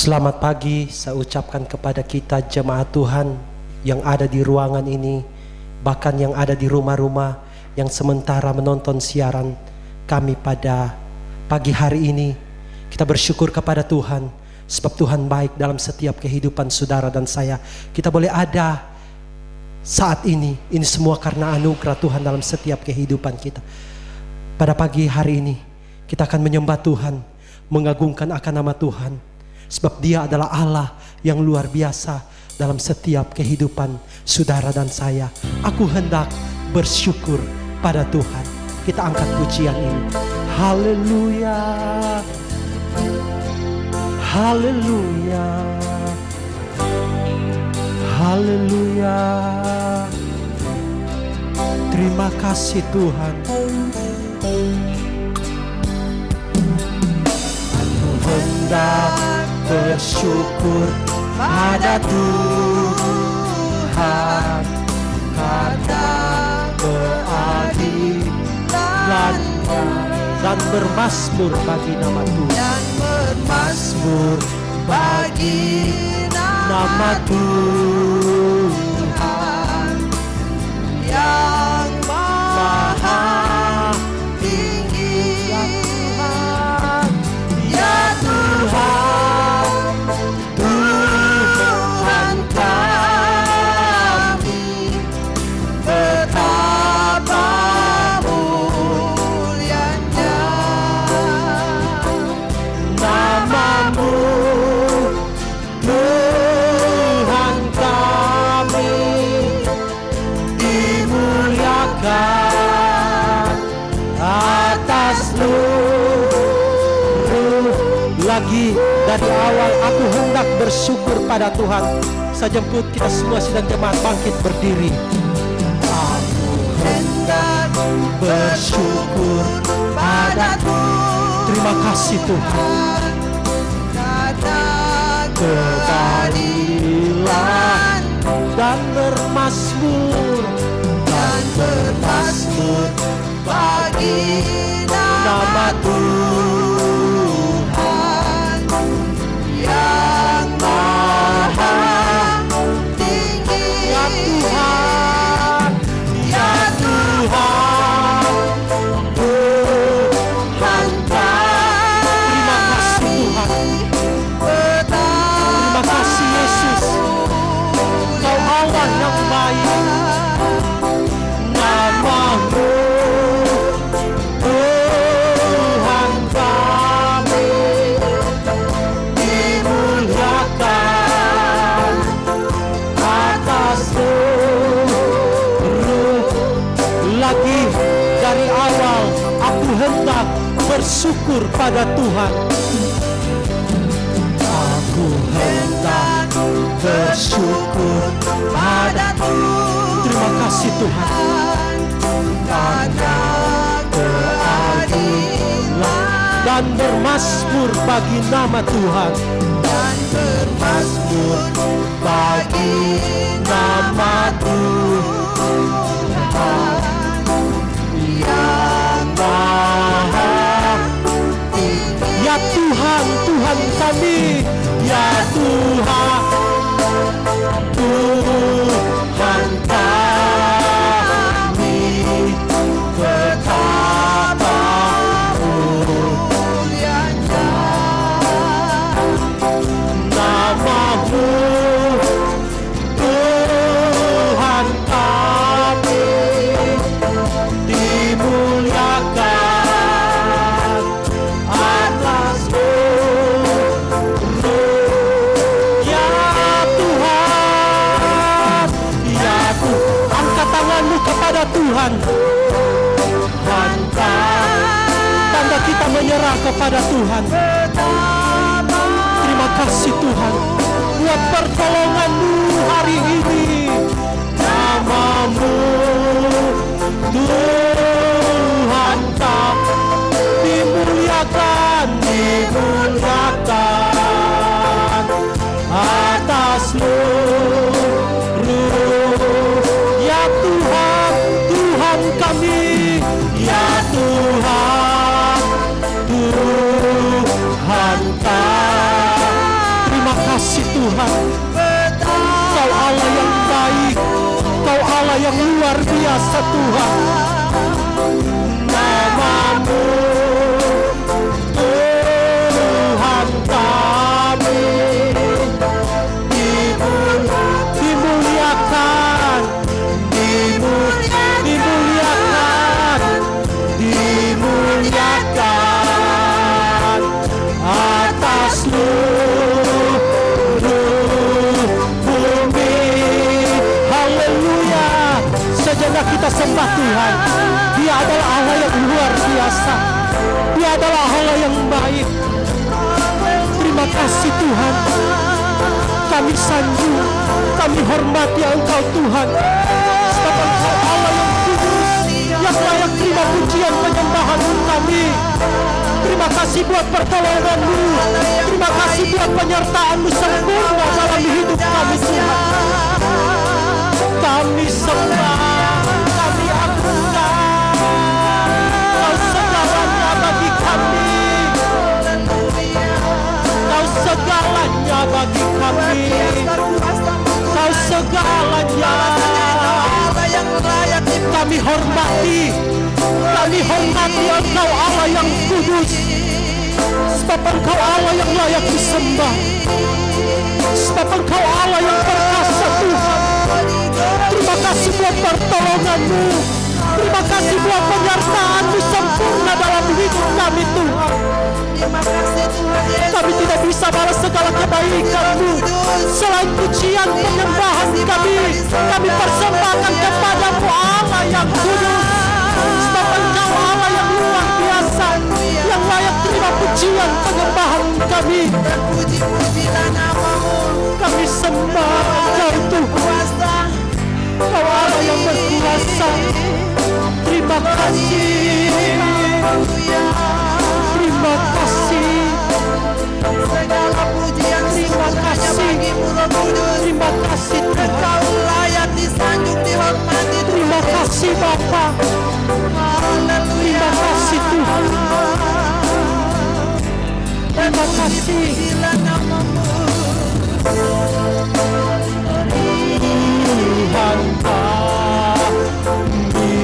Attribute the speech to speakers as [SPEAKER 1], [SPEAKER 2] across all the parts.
[SPEAKER 1] Selamat pagi saya ucapkan kepada kita jemaat Tuhan yang ada di ruangan ini, bahkan yang ada di rumah-rumah yang sementara menonton siaran kami pada pagi hari ini. Kita bersyukur kepada Tuhan sebab Tuhan baik dalam setiap kehidupan saudara dan saya. Kita boleh ada saat ini semua karena anugerah Tuhan dalam setiap kehidupan kita. Pada pagi hari ini kita akan menyembah Tuhan, mengagungkan akan nama Tuhan. Sebab Dia adalah Allah yang luar biasa dalam setiap kehidupan saudara dan saya. Aku hendak bersyukur pada Tuhan. Kita angkat pujian ini. Haleluya, haleluya, haleluya. Terima kasih Tuhan. Aku hendak bersyukur pada Tuhan karena keadilan-Nya dan bermazmur bagi nama Tuhan.
[SPEAKER 2] Dan bermazmur bagi nama Tuhan yang maha tinggi. Ya Tuhan, Tuhan kami, betapa mulianya nama-Mu, Tuhan kami, dimuliakan atas seluruh.
[SPEAKER 1] Lagi dari awal aku hendak bersyukur pada Tuhan. Saya jemput kita semua sidang jemaat bangkit berdiri.
[SPEAKER 2] Aku hendak bersyukur pada Tuhan.
[SPEAKER 1] Terima kasih Tuhan.
[SPEAKER 2] Karena
[SPEAKER 1] Keadilan dan bermazmur
[SPEAKER 2] bagi nama Tuhan yang maha tinggi.
[SPEAKER 1] Ya Tuhan,
[SPEAKER 2] Ya Tuhan, Tuhan
[SPEAKER 1] terima kasih Tuhan. Terima kasih Yesus. Kau Allah yang baik. Nama-Mu, Tuhan kami, dimuliakan atas seluruh. Lagi dari awal aku hendak bersyukur pada Tuhan. Aku hendak bersyukur pada Tuhan. Terima kasih Tuhan.
[SPEAKER 2] karena keadilan
[SPEAKER 1] Dan bermazmur bagi nama Tuhan.
[SPEAKER 2] dan bermazmur bagi nama Tuhan yang maha tinggi.
[SPEAKER 1] Ya Tuhan, Tuhan kami. Ya Tuhan, Tuhan kami, betapa
[SPEAKER 2] Mulianya
[SPEAKER 1] nama-Mu, Tuhan kami, dimuliakan atas seluruh. Ya Tuhan, ya Tuhan, angkat tanganmu kepada Tuhan. Tuhan tanda kita menyerah kepada Tuhan. Terima kasih Tuhan buat pertolongan-Mu hari ini. Nama-Mu, Tuhan kami, dimuliakan, dimuliakan atas seluruh. Ya Tuhan, Tuhan kami. Ya Tuhan, Tuhan kami. biasa Tuhan. Namamu Tuhan kami dimuliakan, dimuliakan atas seluruh bumi. Haleluya. Sejenak kita sembah Tuhan. Dia adalah Allah yang luar biasa. Dia adalah Allah yang baik. Terima kasih Tuhan. Kami sanjung, kami hormati Engkau Tuhan. Sebab Engkau Allah yang kudus, yang layak terima pujian penyembahan kami. Terima kasih buat pertolongan-Mu. Terima kasih buat penyertaan-Mu sempurna dalam hidup kami Tuhan. Kami sembah, kami agungkan. Kau segalanya bagi kami. Kau segalanya bagi kami. Kau segalanya. Kami hormati. Kami hormati Engkau Allah yang kudus. Sebab Engkau Allah yang layak disembah. Sebab Engkau Allah yang perkasa Tuhan. Terima kasih buat pertolongan-Mu. Terima kasih buat penyertaan-Mu sempurna dalam hidup kami Tuhan. Kami tidak bisa balas segala kebaikan-Mu. Selain pujian penyembahan kami persembahkan kepadamu Allah yang kudus. Sebab Engkau Allah yang luar biasa, yang layak terima pujian penyembahan kami. Kami sembah Engkau Tuhan. Engkau Allah yang berkuasa. Terima kasih. Terima kasih.
[SPEAKER 2] Segala pujian
[SPEAKER 1] Terima kasih. Terima kasih Tuhan.
[SPEAKER 2] Engkau layak disanjung, dihormati.
[SPEAKER 1] Terima kasih Bapa. Terima kasih Tuhan. Terima kasih. Tuhan kami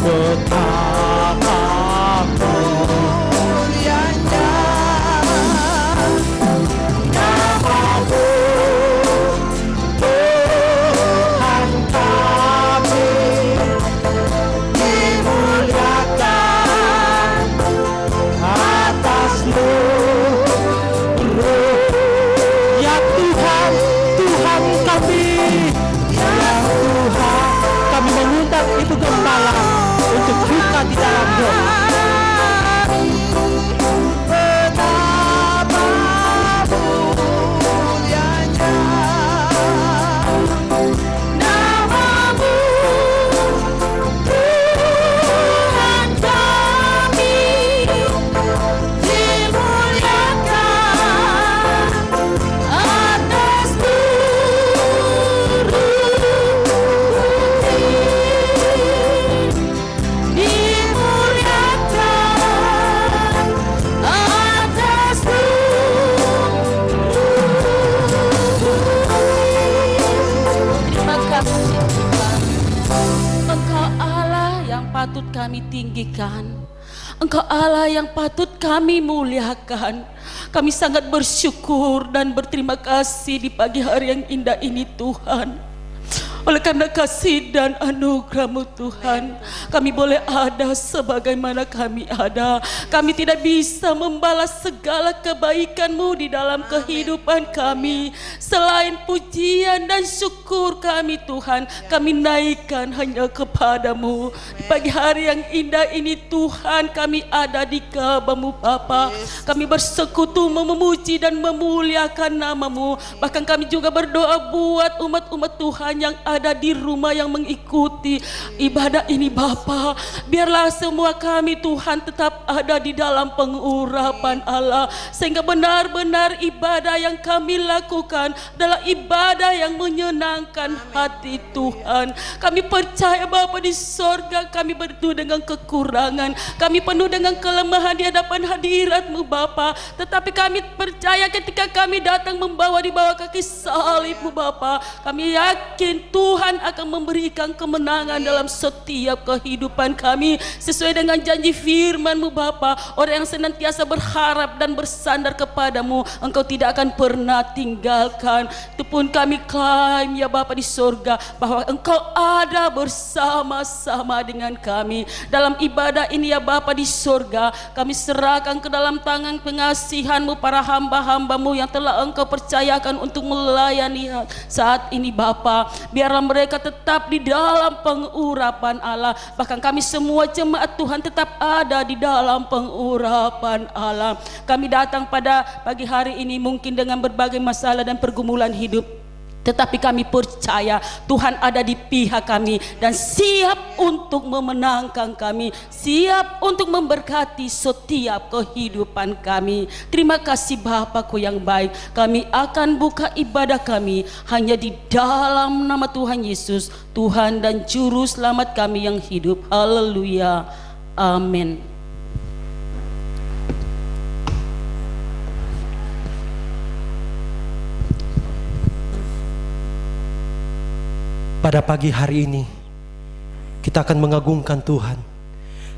[SPEAKER 1] betapa
[SPEAKER 2] Mulianya
[SPEAKER 1] namamu. Tuhan kami dimuliakan atas seluruh. Ya Tuhan, Tuhan kami. Ya Tuhan, kami mengundang Ibu Gembala untuk buka di dalam doa.
[SPEAKER 2] betapa mulianya namamu Tuhan kami dimuliakan atas seluruh bumi. Dimuliakan atas
[SPEAKER 3] Terima kasih Tuhan. Engkau Allah yang patut kami tinggikan. Engkau Allah yang patut kami muliakan. Kami sangat bersyukur dan berterima kasih di pagi hari yang indah ini Tuhan. Oleh karena kasih dan anugerah-Mu Tuhan, kami boleh ada sebagaimana kami ada. Kami tidak bisa membalas segala kebaikan-Mu di dalam kehidupan kami. Selain pujian dan syukur kami Tuhan, kami naikkan hanya kepadamu. Di pagi hari yang indah ini Tuhan, kami ada di kabamu Bapa. Kami bersekutu memuji dan memuliakan nama-Mu. Bahkan kami juga berdoa buat umat-umat Tuhan yang ada di rumah yang mengikuti ibadah ini Bapa. Biarlah semua kami Tuhan tetap ada di dalam pengurapan Allah, sehingga benar-benar ibadah yang kami lakukan adalah ibadah yang menyenangkan hati Tuhan. Kami percaya Bapa di sorga kami penuh dengan kekurangan, kami penuh dengan kelemahan di hadapan hadirat-Mu Bapa. Tetapi kami percaya ketika kami datang membawa di bawah kaki salib-Mu Bapa, kami yakin Tuhan Tuhan akan memberikan kemenangan dalam setiap kehidupan kami. Sesuai dengan janji firman-Mu Bapa, orang yang senantiasa berharap dan bersandar kepadamu, Engkau tidak akan pernah tinggalkan. Itu pun kami klaim ya Bapa di sorga, bahwa Engkau ada bersama-sama dengan kami. Dalam ibadah ini ya Bapa di sorga, kami serahkan ke dalam tangan pengasihan-Mu para hamba-hamba-Mu yang telah Engkau percayakan untuk melayani saat ini Bapa. Biarlah mereka tetap di dalam pengurapan Allah. Bahkan kami semua jemaat Tuhan tetap ada di dalam pengurapan Allah. Kami datang pada pagi hari ini mungkin dengan berbagai masalah dan pergumulan hidup, tetapi kami percaya Tuhan ada di pihak kami dan siap untuk memenangkan kami, siap untuk memberkati setiap kehidupan kami. Terima kasih Bapa-Ku yang baik. Kami akan buka ibadah kami hanya di dalam nama Tuhan Yesus, Tuhan dan Juru Selamat kami yang hidup. Haleluya. Amin.
[SPEAKER 1] Pada pagi hari ini kita akan mengagungkan Tuhan,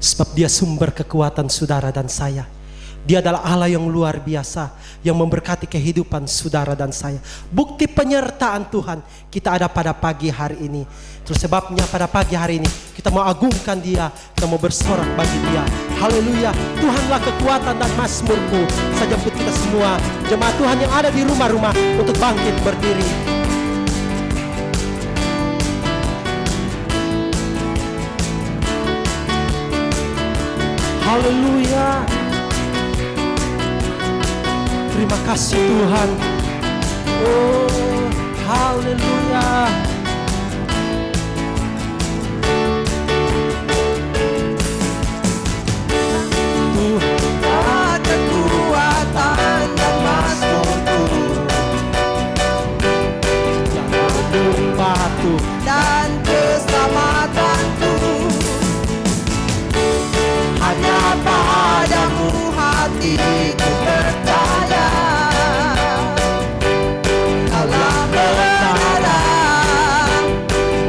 [SPEAKER 1] sebab Dia sumber kekuatan saudara dan saya. Dia adalah Allah yang luar biasa, yang memberkati kehidupan saudara dan saya. Bukti penyertaan Tuhan kita ada pada pagi hari ini. Terus sebabnya pada pagi hari ini kita mau agungkan Dia, kita mau bersorak bagi Dia. Haleluya. Tuhanlah kekuatan dan mazmurku. Saya jemput kita semua jemaat Tuhan yang ada di rumah-rumah untuk bangkit berdiri. Haleluya. Terima kasih Tuhan. Oh, haleluya.
[SPEAKER 4] Tuhan kekuatan dan mazmurku,
[SPEAKER 1] Gunung batu
[SPEAKER 4] dan keselamatanku. Hanya padamu hatiku percaya. Kaulah menara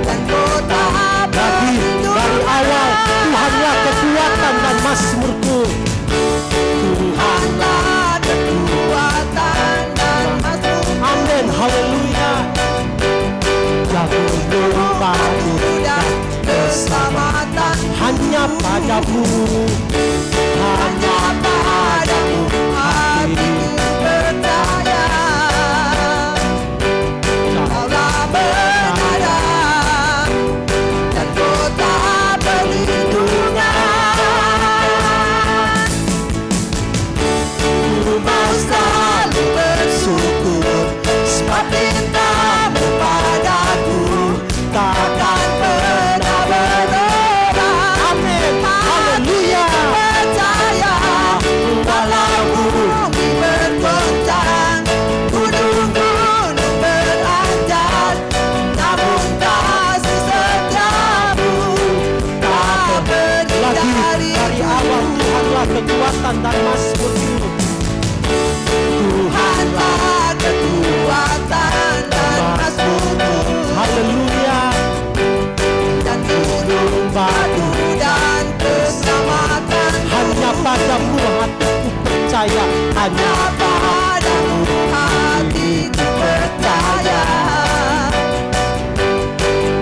[SPEAKER 4] dan kota
[SPEAKER 1] dari
[SPEAKER 4] perlindungan.
[SPEAKER 1] awal. Tuhanlah kekuatan dan mazmurku.
[SPEAKER 4] Tuhanlah kekuatan dan mazmurku.
[SPEAKER 1] Amin. Haleluya. Ya gunung batu
[SPEAKER 4] Dan keselamatan
[SPEAKER 1] hanya padamu.
[SPEAKER 4] hanya padamu hatiku percaya. Kaulah menara dan kota perlindungan. Ku mau selalu bersyukur, sebab cintamu padaku takkan pernah berubah.
[SPEAKER 1] Amin. Haleluya.
[SPEAKER 4] Percaya, walau bumi bergoncang, gunung-gunung beranjak, namun kasih setiamu tak pergi
[SPEAKER 1] Lagi dari awal
[SPEAKER 4] dariku.
[SPEAKER 1] Tuhanlah kekuatan dan mazmurku.
[SPEAKER 4] Tuhanlah kekuatan dan mazmurku,
[SPEAKER 1] Haleluya.
[SPEAKER 4] dan gunung batu dan keselamatan.
[SPEAKER 1] Hanya padamu hatiku percaya. Hanya
[SPEAKER 4] Padamu hatiku percaya.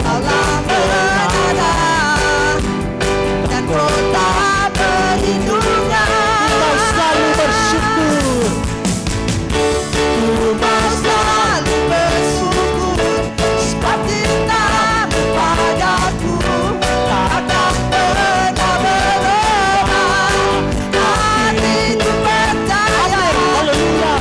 [SPEAKER 4] Kaulah menara dan kota perlindungan.
[SPEAKER 1] Kau selalu bersyukur.
[SPEAKER 4] Ku mau selalu bersyukur, sebab cintamu padaku takkan pernah berubah. Hatiku percaya.
[SPEAKER 1] Haleluya.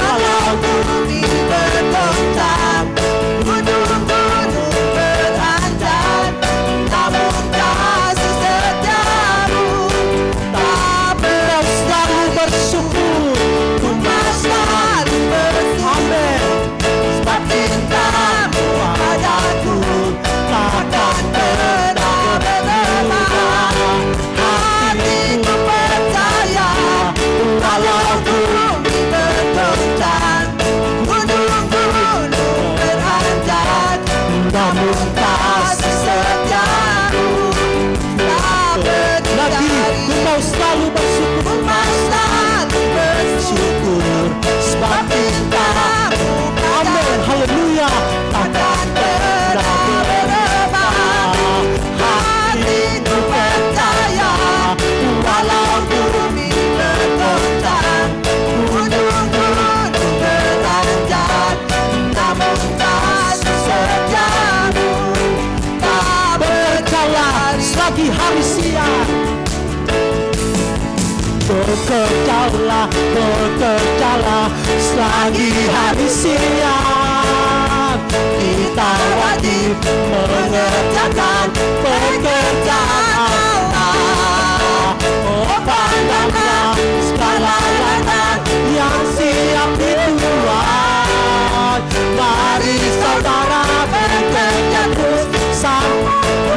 [SPEAKER 1] bekerjalah, bekerjalah selagi hari siang. Kita wajib mengerjakan pekerjaan Allah. Oh, pandanglah segala ladang yang siap dituai. Mari saudara bekerja terus,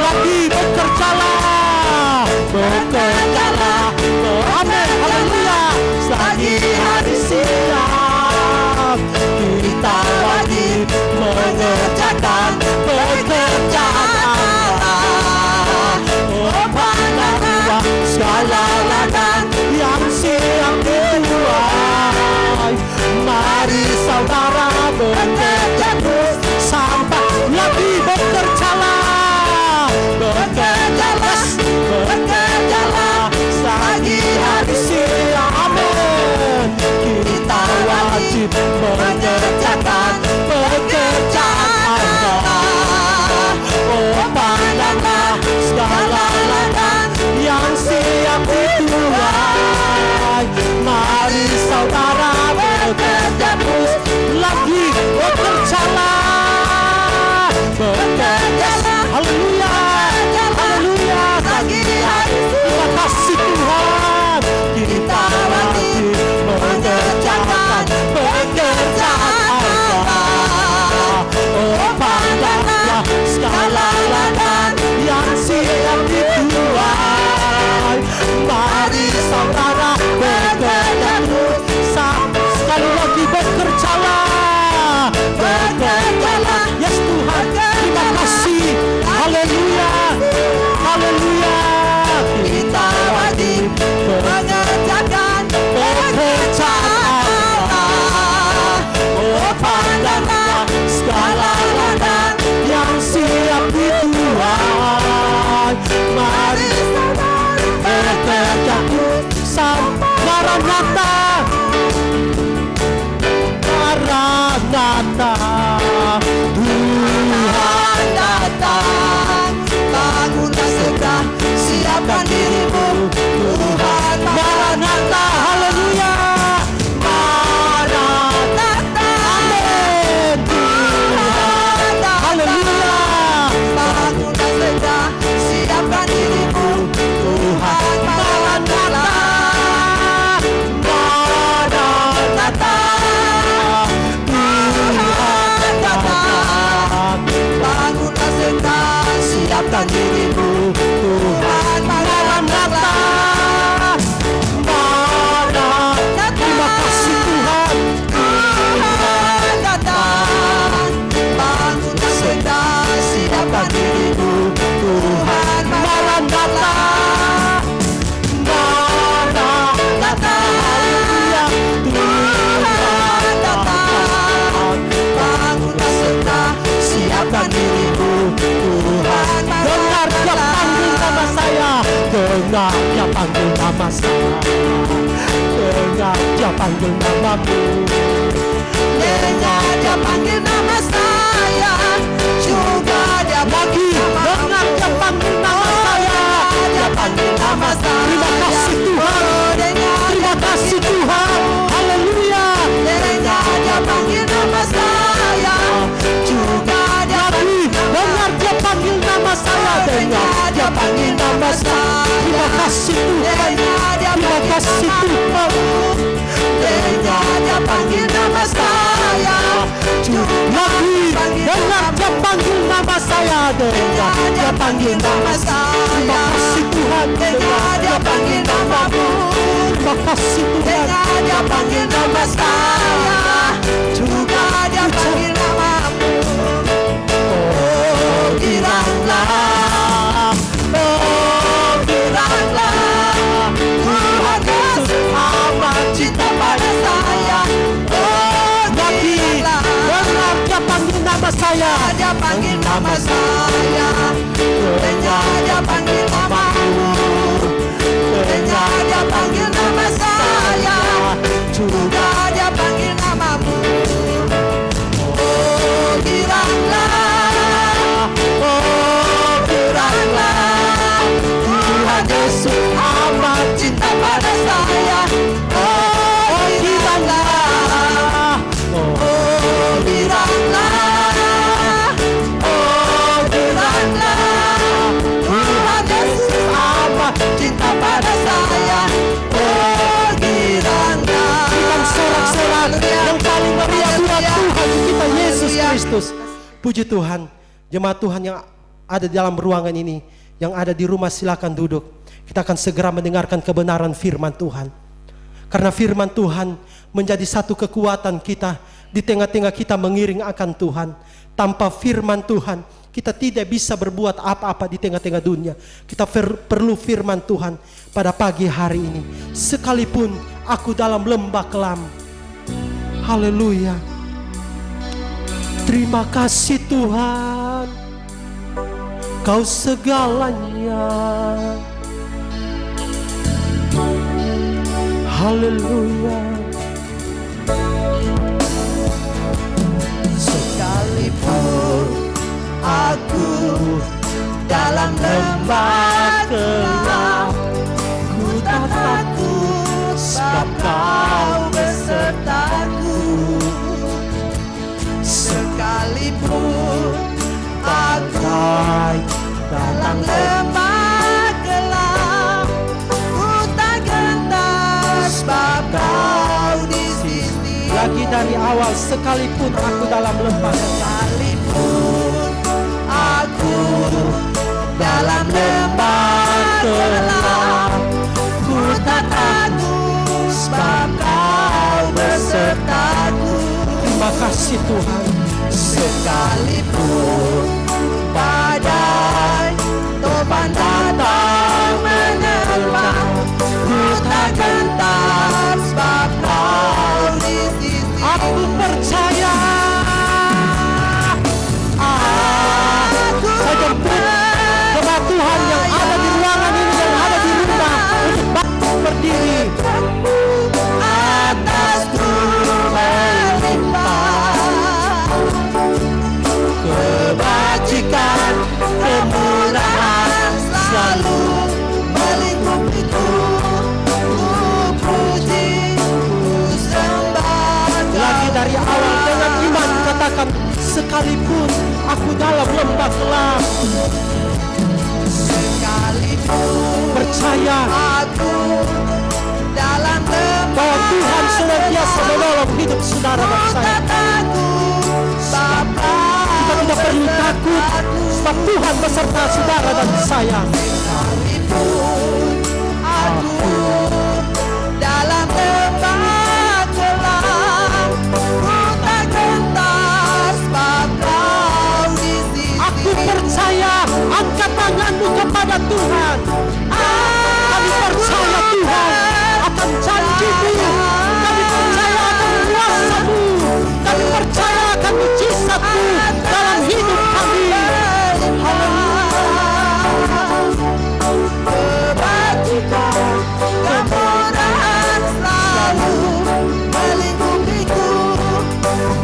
[SPEAKER 1] lagi bekerjalah, bekerjalah. Amin, haleluya. Selagi hari siang, kita wajib mengerjakan pekerjaan Allah. Oh, pandanglah segala ladang yang siap dituai. Mari saudara bekerja terus sampai lagi bekerjalah, bekerjalah, bekerjalah selagi hari siang. Amin. Kita wajib mengerjakan pekerjaan Allah. Oh, pandanglah segala ladang yang siap dituai. Mari saudara bekerja terus, lagi bekerjalah, bekerjalah. Haleluya, haleluya. Terima kasih Tuhan. Kita wajib mengerjakan pekerjaan Allah. Oh, pandanglah segala ladang yang siap dituai. Mari saudara bekerja terus, sekali lagi bekerjalah, bekerjalah. Yes Tuhan, terima kasih. Haleluya, haleluya. Kita wajib mengerjakan pekerjaan Allah. Oh, pandanglah segala ladang yang siap dituai. Mari bekerja terus, Maranatha, Maranatha. Tuhan datang, bangunlah segera, siapkan dirimu. Tuhan Maranatha, haleluya. Maranatha, amin. Tuhan datang, haleluya. Bangunlah segera, siapkan dirimu. Tuhan Maranatha, Maranatha. Tuhan datang, bangunlah segera, siapkan dirimu. Tuhan Maranatha, Maranatha. Terima kasih Tuhan. Tuhan datang, bangunlah segera, siapkan dirimu. Tuhan Maranatha, Maranatha. Haleluya. Tuhan datang, bangunlah segera, siapkan dirimu. Tuhan dengar dia panggil nama saya, dengar dia panggil nama saya, dengar dia panggil namamu, dengar dia panggil nama saya, juga dia lagi dengar dia panggil nama saya, dia panggil nama saya. Terima kasih Tuhan, terima kasih Tuhan, haleluya. Dengar dia panggil nama saya, juga dia dengar dia panggil nama saya, dengar dia panggil nama saya. Terima kasih Tuhan, terima kasih Tuhan. Dengar dia panggil nama saya, lagi dengar dia panggil nama saya, dengar dia panggil nama saya. Terima kasih Tuhan, dengar dia panggil namamu. Terima kasih Tuhan, dengar dia panggil nama saya, juga dia panggil namamu. Oh, giranglah, oh, giranglah. Tuhan Yesus amat cinta pada saya. Oh, giranglah. Dengar dia panggil nama saya, dia panggil nama saya. Dengar dia panggil namamu. Dengar dia panggil nama saya, juga dia panggil namamu. Oh, giranglah, oh, giranglah. Tuhan Yesus amat cinta pada saya. Kristus. Puji Tuhan. Jemaat Tuhan yang ada di dalam ruangan ini, yang ada di rumah, silakan duduk. Kita akan segera mendengarkan kebenaran firman Tuhan. Karena firman Tuhan menjadi satu kekuatan kita di tengah-tengah kita mengiring akan Tuhan. Tanpa firman Tuhan, kita tidak bisa berbuat apa-apa di tengah-tengah dunia. Kita perlu firman Tuhan pada pagi hari ini. Sekalipun aku dalam lembah kelam. Haleluya. Terima kasih Tuhan, Kau segalanya. Haleluya.
[SPEAKER 4] Sekalipun aku dalam lembah gelap, ku tak takut sebab Kau besertaku. Sekalipun aku dalam lembah gelap, ku tak gentar sebab Kau di sisi.
[SPEAKER 1] Lagi dari awal, sekalipun aku dalam lembah,
[SPEAKER 4] Sekalipun aku dalam lembah gelap, ku tak takut sebab Kau besertaku.
[SPEAKER 1] terima kasih Tuhan.
[SPEAKER 4] Sekalipun badai topan datang menerpa, ku tak gentar sebab Kau di sisi.
[SPEAKER 1] Aku percaya. Saya jemput jemaat Tuhan yang ada di ruangan ini, yang ada di rumah, untuk bangkit berdiri.
[SPEAKER 4] Atasku melimpah kebajikan, kemurahan selalu melingkupiku. Ku puji, ku sembah
[SPEAKER 1] Lagi dari awal dengan iman katakan, sekalipun aku dalam lembah gelap,
[SPEAKER 4] sekalipun
[SPEAKER 1] percaya
[SPEAKER 4] aku dalam
[SPEAKER 1] bahwa Tuhan senantiasa menolong hidup saudara dan saya. Kita tidak perlu takut, sebab Tuhan beserta saudara dan saya.
[SPEAKER 4] Sekalipun aku dalam lembah gelap, ku tak gentar sebab Kau di sisi.
[SPEAKER 1] Aku percaya, angkat tanganmu kepada Tuhan. Kami percaya Tuhan akan janji-Mu. Kami percaya akan kuasa-Mu. Kami percaya akan mujizat-Mu dalam hidup kami.
[SPEAKER 4] Kebajikan, kemurahan selalu melingkupiku.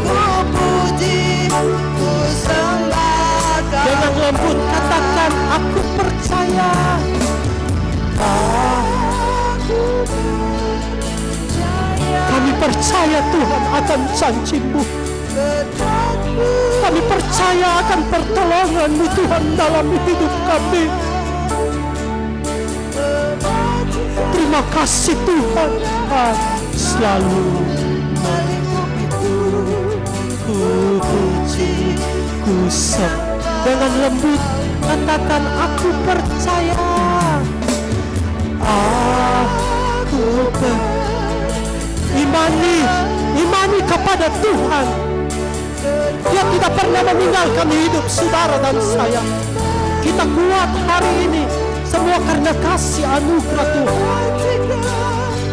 [SPEAKER 4] Ku puji, ku sembah Kau.
[SPEAKER 1] Dengan lembut katakan, aku percaya. Kami percaya Tuhan akan janji-Mu. Kami percaya akan pertolongan-Mu Tuhan dalam hidup kami. Terima kasih Tuhan, selalu melingkupiku. Ku puji, ku sembah. Dengan lembut katakan, aku percaya. Aku imani kepada Tuhan. Dia tidak pernah meninggalkan hidup saudara dan saya. Kita kuat hari ini semua karena kasih anugerah Tuhan.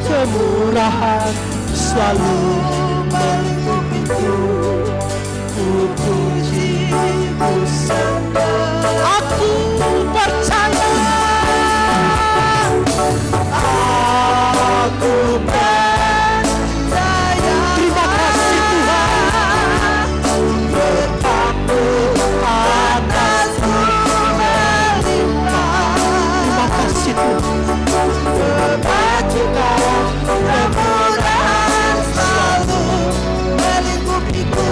[SPEAKER 1] Kemurahan selalu melingkupiku. Ku puji, ku sembah. Aku percaya. Aku percaya. Terima kasih Tuhan.
[SPEAKER 4] Berpaku atasku melimpah.
[SPEAKER 1] Terima kasih Tuhan.
[SPEAKER 4] Kebajikan, kemurahan selalu melingkupiku.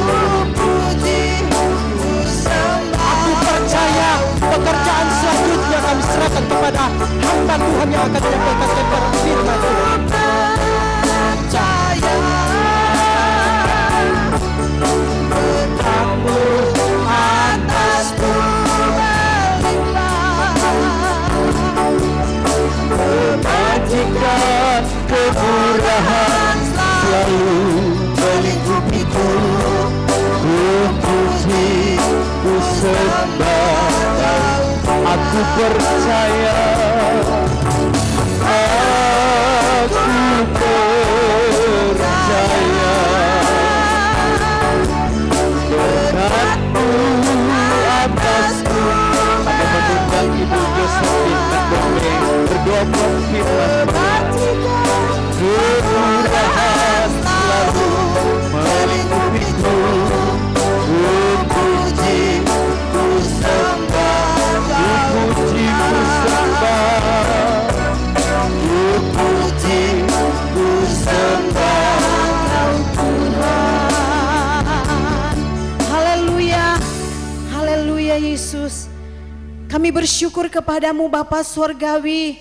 [SPEAKER 4] Ku puji, ku sembah.
[SPEAKER 1] Aku percaya.
[SPEAKER 5] Aku percaya, aku percaya berkat-Mu atasku. Ada mengundang Ibu Josephine mendongeng berdoa buat firman-Mu. Kemurahan selalu melingkupiku. Ku puji, ku sembah, ku puji, ku sembah, ku puji, ku sembah Tuhan.
[SPEAKER 6] Haleluya, haleluya Yesus. Kami bersyukur kepadamu Bapa Surgawi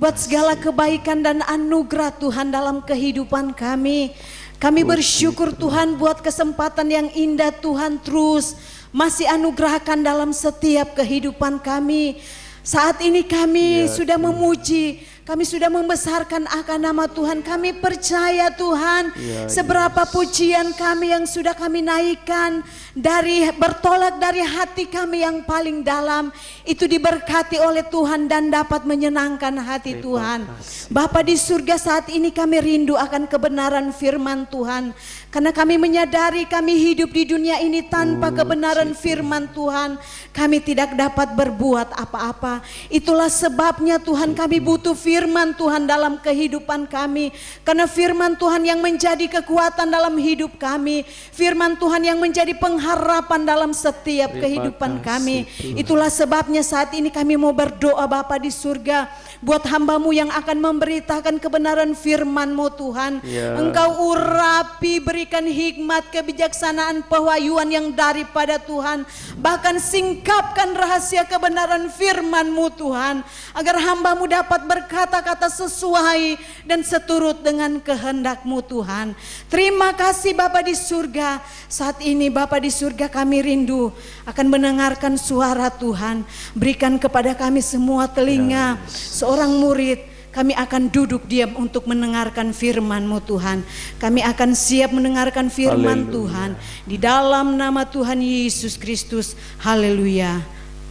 [SPEAKER 6] buat segala kebaikan dan anugerah Tuhan dalam kehidupan kami. Kami bersyukur Tuhan buat kesempatan yang indah Tuhan terus masih anugerahkan dalam setiap kehidupan kami. Saat ini kami sudah memuji, kami sudah membesarkan akan nama Tuhan. Kami percaya Tuhan, seberapa pujian kami yang sudah kami naikkan dari bertolak dari hati kami yang paling dalam, itu diberkati oleh Tuhan dan dapat menyenangkan hati Tuhan. Bapa di surga, saat ini kami rindu akan kebenaran firman Tuhan. Karena kami menyadari kami hidup di dunia ini tanpa kebenaran firman Tuhan, kami tidak dapat berbuat apa-apa. Itulah sebabnya Tuhan kami butuh firman Tuhan dalam kehidupan kami. Karena firman Tuhan yang menjadi kekuatan dalam hidup kami, firman Tuhan yang menjadi pengharapan dalam setiap kehidupan kami. Itulah sebabnya saat ini kami mau berdoa Bapa di surga, buat hamba-Mu yang akan memberitakan kebenaran firman-Mu Tuhan. Engkau urapi, berikan hikmat, kebijaksanaan, pewahyuan yang daripada Tuhan. Bahkan singkapkan rahasia kebenaran firman-Mu Tuhan, agar hamba-Mu dapat berkata-kata sesuai dan seturut dengan kehendak-Mu Tuhan. Terima kasih Bapa di surga. Saat ini Bapa di surga, kami rindu akan mendengarkan suara Tuhan. Berikan kepada kami semua telinga seorang murid. Kami akan duduk diam untuk mendengarkan firman-Mu Tuhan. Kami akan siap mendengarkan firman Tuhan. Di dalam nama Tuhan Yesus Kristus. Haleluya.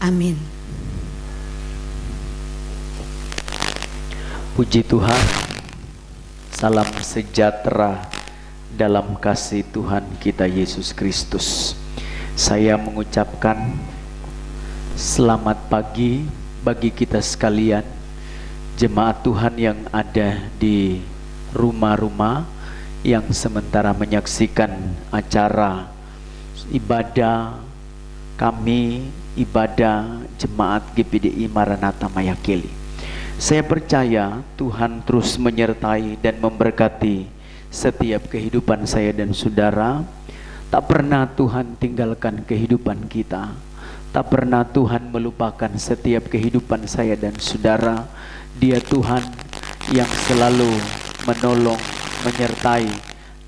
[SPEAKER 6] Amin.
[SPEAKER 5] Puji Tuhan. Salam sejahtera dalam kasih Tuhan kita Yesus Kristus. Saya mengucapkan selamat pagi bagi kita sekalian, jemaat Tuhan yang ada di rumah-rumah yang sementara menyaksikan acara ibadah kami, ibadah jemaat GPDI Maranatha Mayakili. Saya percaya Tuhan terus menyertai dan memberkati setiap kehidupan saya dan saudara. Tak pernah Tuhan tinggalkan kehidupan kita. Tak pernah Tuhan melupakan setiap kehidupan saya dan saudara. Dia Tuhan yang selalu menolong, menyertai,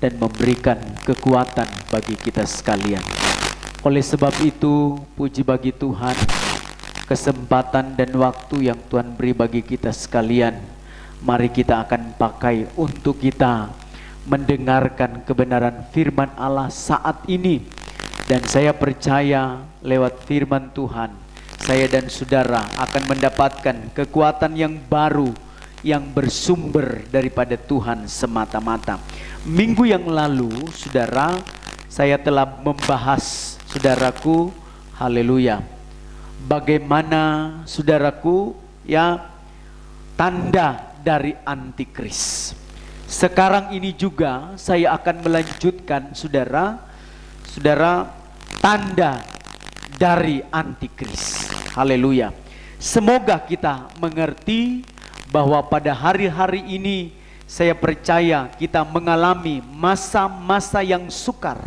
[SPEAKER 5] dan memberikan kekuatan bagi kita sekalian. Oleh sebab itu, puji bagi Tuhan, kesempatan dan waktu yang Tuhan beri bagi kita sekalian, mari kita akan pakai untuk kita mendengarkan kebenaran firman Allah saat ini. Dan saya percaya lewat firman Tuhan, saya dan saudara akan mendapatkan kekuatan yang baru yang bersumber daripada Tuhan semata-mata. Minggu yang lalu, saudara, saya telah membahas, saudaraku, haleluya, bagaimana saudaraku ya tanda dari antikris. Sekarang ini juga saya akan melanjutkan saudara tanda dari antikris. Haleluya. Semoga kita mengerti bahwa pada hari-hari ini saya percaya kita mengalami masa-masa yang sukar.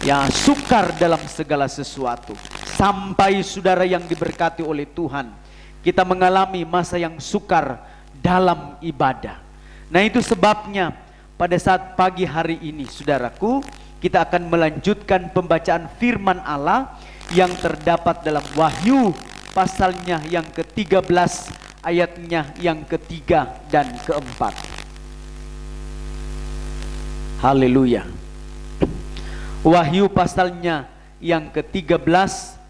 [SPEAKER 5] Ya, sukar dalam segala sesuatu. Sampai saudara yang diberkati oleh Tuhan, kita mengalami masa yang sukar dalam ibadah. Nah, itu sebabnya pada saat pagi hari ini saudaraku, kita akan melanjutkan pembacaan firman Allah yang terdapat dalam Wahyu pasalnya yang ke-13 ayatnya yang ke-3 dan ke-4. Haleluya. Wahyu pasalnya yang ke-13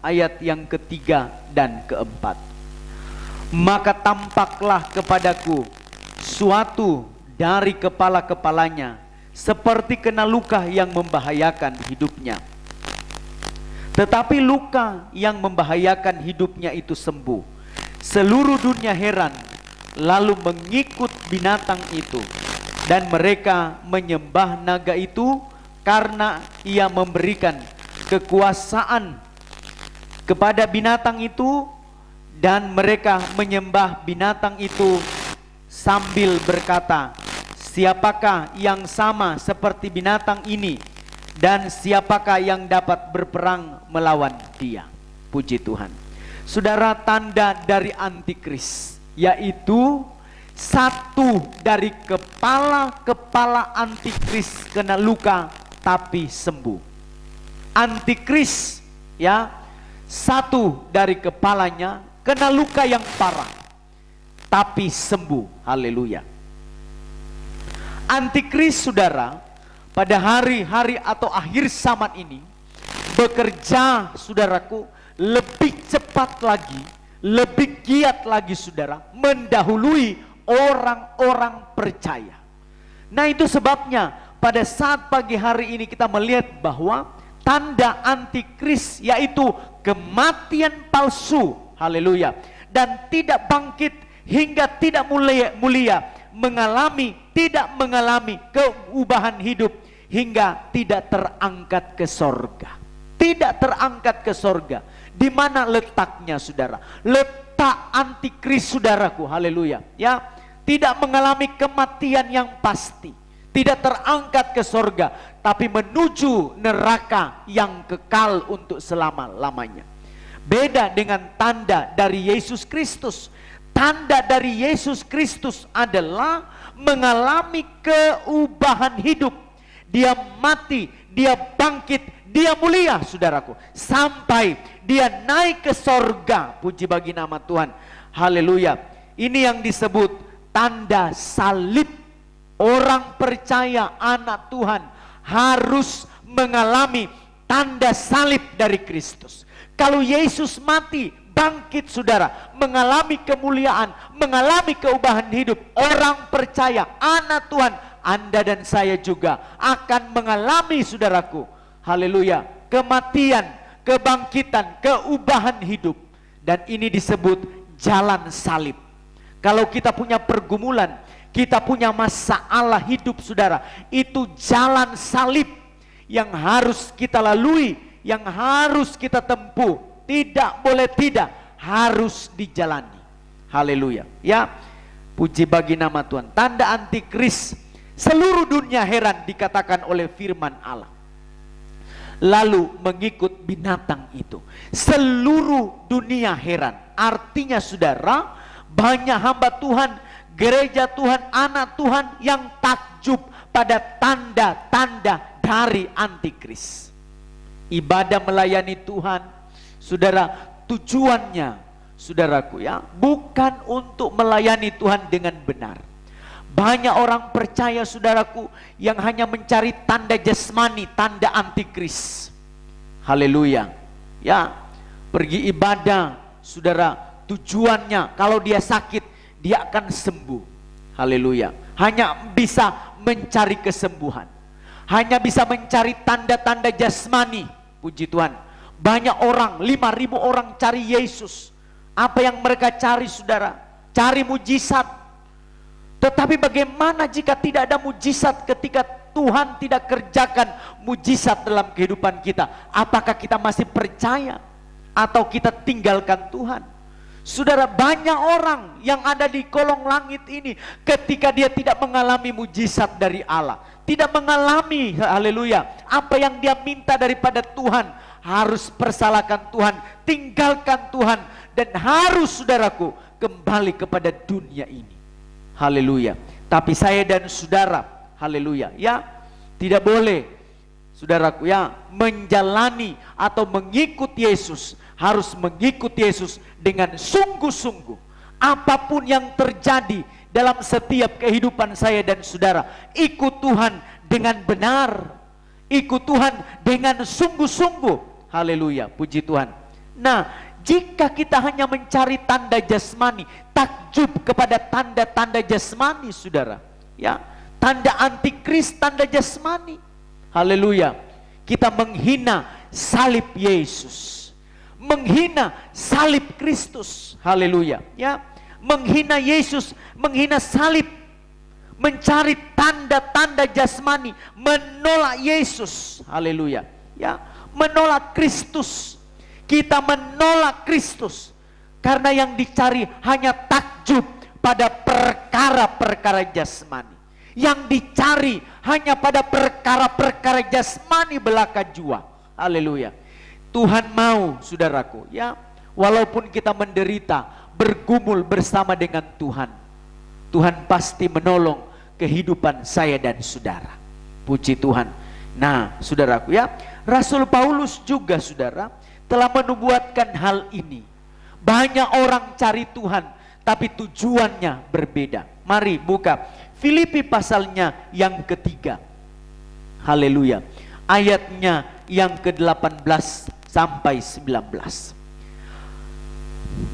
[SPEAKER 5] ayat yang ke-3 dan ke-4. Maka tampaklah kepadaku suatu dari kepala-kepalanya seperti kena luka yang membahayakan hidupnya. Tetapi luka yang membahayakan hidupnya itu sembuh. Seluruh dunia heran lalu mengikut binatang itu, dan mereka menyembah naga itu karena ia memberikan kekuasaan kepada binatang itu, dan mereka menyembah binatang itu sambil berkata, siapakah yang sama seperti binatang ini, dan siapakah yang dapat berperang melawan dia? Puji Tuhan. Saudara, tanda dari antikris yaitu satu dari kepala-kepala antikris kena luka tapi sembuh. Antikris, ya, satu dari kepalanya kena luka yang parah tapi sembuh. Haleluya. Antikris, saudara, pada hari-hari atau akhir zaman ini bekerja, saudaraku, lebih cepat lagi, lebih giat lagi, saudara, mendahului orang-orang percaya. Nah, itu sebabnya pada saat pagi hari ini kita melihat bahwa tanda antikris yaitu kematian palsu, haleluya, dan tidak bangkit hingga tidak mulia, tidak mengalami keubahan hidup hingga tidak terangkat ke sorga. Tidak terangkat ke sorga. Di mana letaknya, saudara? Letak antikris, saudaraku, haleluya, ya, tidak mengalami kematian yang pasti, tidak terangkat ke sorga, tapi menuju neraka yang kekal untuk selama-lamanya. Beda dengan tanda dari Yesus Kristus. Tanda dari Yesus Kristus adalah mengalami keubahan hidup. Dia mati, dia bangkit, dia mulia, saudaraku, sampai dia naik ke sorga. Puji bagi nama Tuhan, haleluya. Ini yang disebut tanda salib. Orang percaya, anak Tuhan, harus mengalami tanda salib dari Kristus. Kalau Yesus mati, bangkit, saudara, mengalami kemuliaan, mengalami keubahan hidup, orang percaya, anak Tuhan, Anda dan saya juga akan mengalami, saudaraku, haleluya, kematian, kebangkitan, keubahan hidup. Dan ini disebut jalan salib. Kalau kita punya pergumulan, kita punya masalah hidup, saudara, itu jalan salib yang harus kita lalui, yang harus kita tempuh. Tidak boleh tidak, harus dijalani. Haleluya, ya, puji bagi nama Tuhan. Tanda antikris, seluruh dunia heran dikatakan oleh firman Allah, lalu mengikut binatang itu. Seluruh dunia heran, artinya, saudara, banyak hamba Tuhan, gereja Tuhan, anak Tuhan yang takjub pada tanda-tanda dari antikris. Ibadah melayani Tuhan, saudara, tujuannya, saudaraku, ya, bukan untuk melayani Tuhan dengan benar. Banyak orang percaya, saudaraku, yang hanya mencari tanda jasmani, tanda antikris. Haleluya, ya, pergi ibadah, saudara, tujuannya kalau dia sakit dia akan sembuh. Haleluya, hanya bisa mencari kesembuhan, hanya bisa mencari tanda-tanda jasmani. Puji Tuhan, banyak orang, 5.000 orang cari Yesus. Apa yang mereka cari, saudara? Cari mujizat. Tetapi bagaimana jika tidak ada mujizat, ketika Tuhan tidak kerjakan mujizat dalam kehidupan kita? Apakah kita masih percaya atau kita tinggalkan Tuhan? Saudara, banyak orang yang ada di kolong langit ini, ketika dia tidak mengalami mujizat dari Allah, tidak mengalami, haleluya, apa yang dia minta daripada Tuhan, harus persalahkan Tuhan, tinggalkan Tuhan, dan harus, saudaraku, kembali kepada dunia ini. Haleluya. Tapi saya dan saudara, haleluya, ya, tidak boleh, saudaraku, ya, menjalani atau mengikut Yesus. Harus mengikut Yesus dengan sungguh-sungguh. Apapun yang terjadi dalam setiap kehidupan saya dan saudara, ikut Tuhan dengan benar, ikut Tuhan dengan sungguh-sungguh. Haleluya, puji Tuhan. Nah, Jika kita hanya mencari tanda jasmani, takjub kepada tanda-tanda jasmani, saudara. Ya, tanda antikris, tanda jasmani. Haleluya. Kita menghina salib Yesus, menghina salib Kristus. Haleluya. Ya, menghina Yesus, menghina salib, mencari tanda-tanda jasmani, menolak Yesus. Haleluya. Ya, menolak Kristus. Kita menolak Kristus karena yang dicari hanya takjub pada perkara-perkara jasmani. Yang dicari hanya pada perkara-perkara jasmani belaka jua. Haleluya. Tuhan mau, saudaraku, ya, walaupun kita menderita, bergumul bersama dengan Tuhan, Tuhan pasti menolong kehidupan saya dan saudara. Puji Tuhan. Nah, saudaraku, ya, Rasul Paulus juga, saudara, telah menubuatkan hal ini. Banyak orang cari Tuhan, tapi tujuannya berbeda. Mari buka Filipi pasalnya yang ketiga. Haleluya. Ayatnya yang ke-18 sampai 19.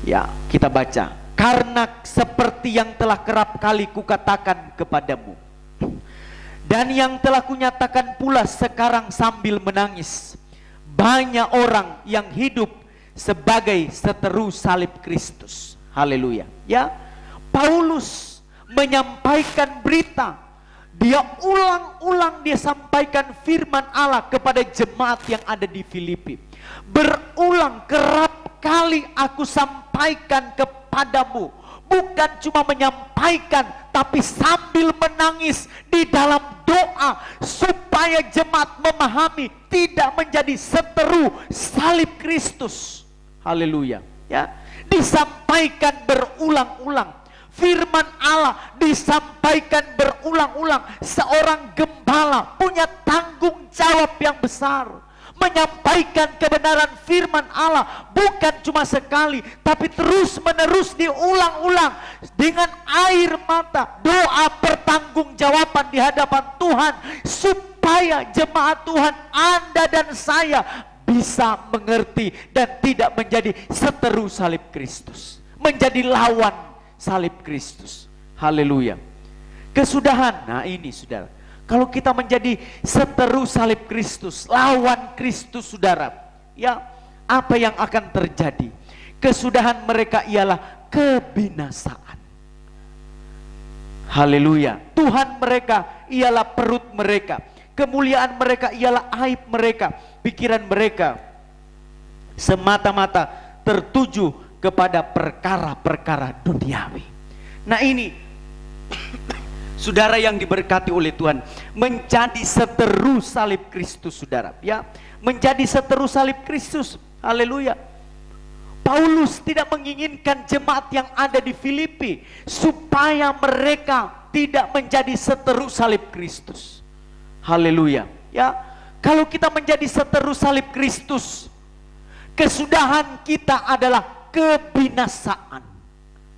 [SPEAKER 5] Ya, kita baca. Karena seperti yang telah kerap kali kukatakan kepadamu, dan yang telah kunyatakan pula sekarang sambil menangis, banyak orang yang hidup sebagai seteru salib Kristus. Haleluya. Ya, Paulus menyampaikan berita. Dia ulang-ulang dia sampaikan firman Allah kepada jemaat yang ada di Filipi. Berulang, kerap kali aku sampaikan kepadamu. Bukan cuma menyampaikan, tapi sambil menangis di dalam doa supaya jemaat memahami tidak menjadi seteru salib Kristus. Haleluya. Ya, disampaikan berulang-ulang. Firman Allah disampaikan berulang-ulang. Seorang gembala punya tanggung jawab yang besar, menyampaikan kebenaran firman Allah bukan cuma sekali, tapi terus menerus diulang-ulang dengan air mata, doa pertanggungjawaban di hadapan Tuhan, supaya jemaat Tuhan, Anda dan saya bisa mengerti dan tidak menjadi seteru salib Kristus, menjadi lawan salib Kristus. Haleluya. Kesudahan. Nah ini, saudara, kalau kita menjadi seteru salib Kristus, lawan Kristus, saudara, ya, apa yang akan terjadi? Kesudahan mereka ialah kebinasaan. Haleluya. Tuhan mereka ialah perut mereka, kemuliaan mereka ialah aib mereka, pikiran mereka semata-mata tertuju kepada perkara-perkara duniawi. Nah ini saudara yang diberkati oleh Tuhan, menjadi seteru salib Kristus, saudara, ya, menjadi seteru salib Kristus. Haleluya. Paulus tidak menginginkan jemaat yang ada di Filipi supaya mereka tidak menjadi seteru salib Kristus. Haleluya. Ya, kalau kita menjadi seteru salib Kristus, kesudahan kita adalah kebinasaan.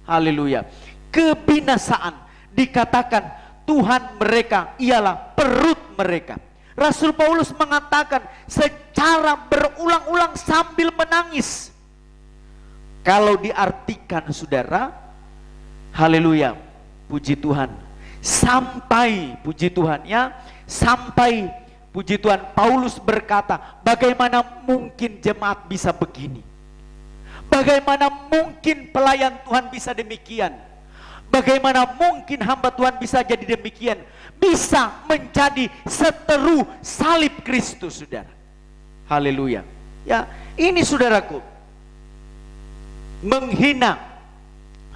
[SPEAKER 5] Haleluya. Kebinasaan. Dikatakan Tuhan mereka ialah perut mereka. Rasul Paulus mengatakan secara berulang-ulang sambil menangis. Kalau diartikan, saudara, haleluya, puji Tuhan, sampai, puji Tuhan, ya, sampai, puji Tuhan, Paulus berkata, bagaimana mungkin jemaat bisa begini? Bagaimana mungkin pelayan Tuhan bisa demikian? Bagaimana mungkin hamba Tuhan bisa jadi demikian? Bisa menjadi seteru salib Kristus, saudara. Haleluya. Ya, ini saudaraku, menghina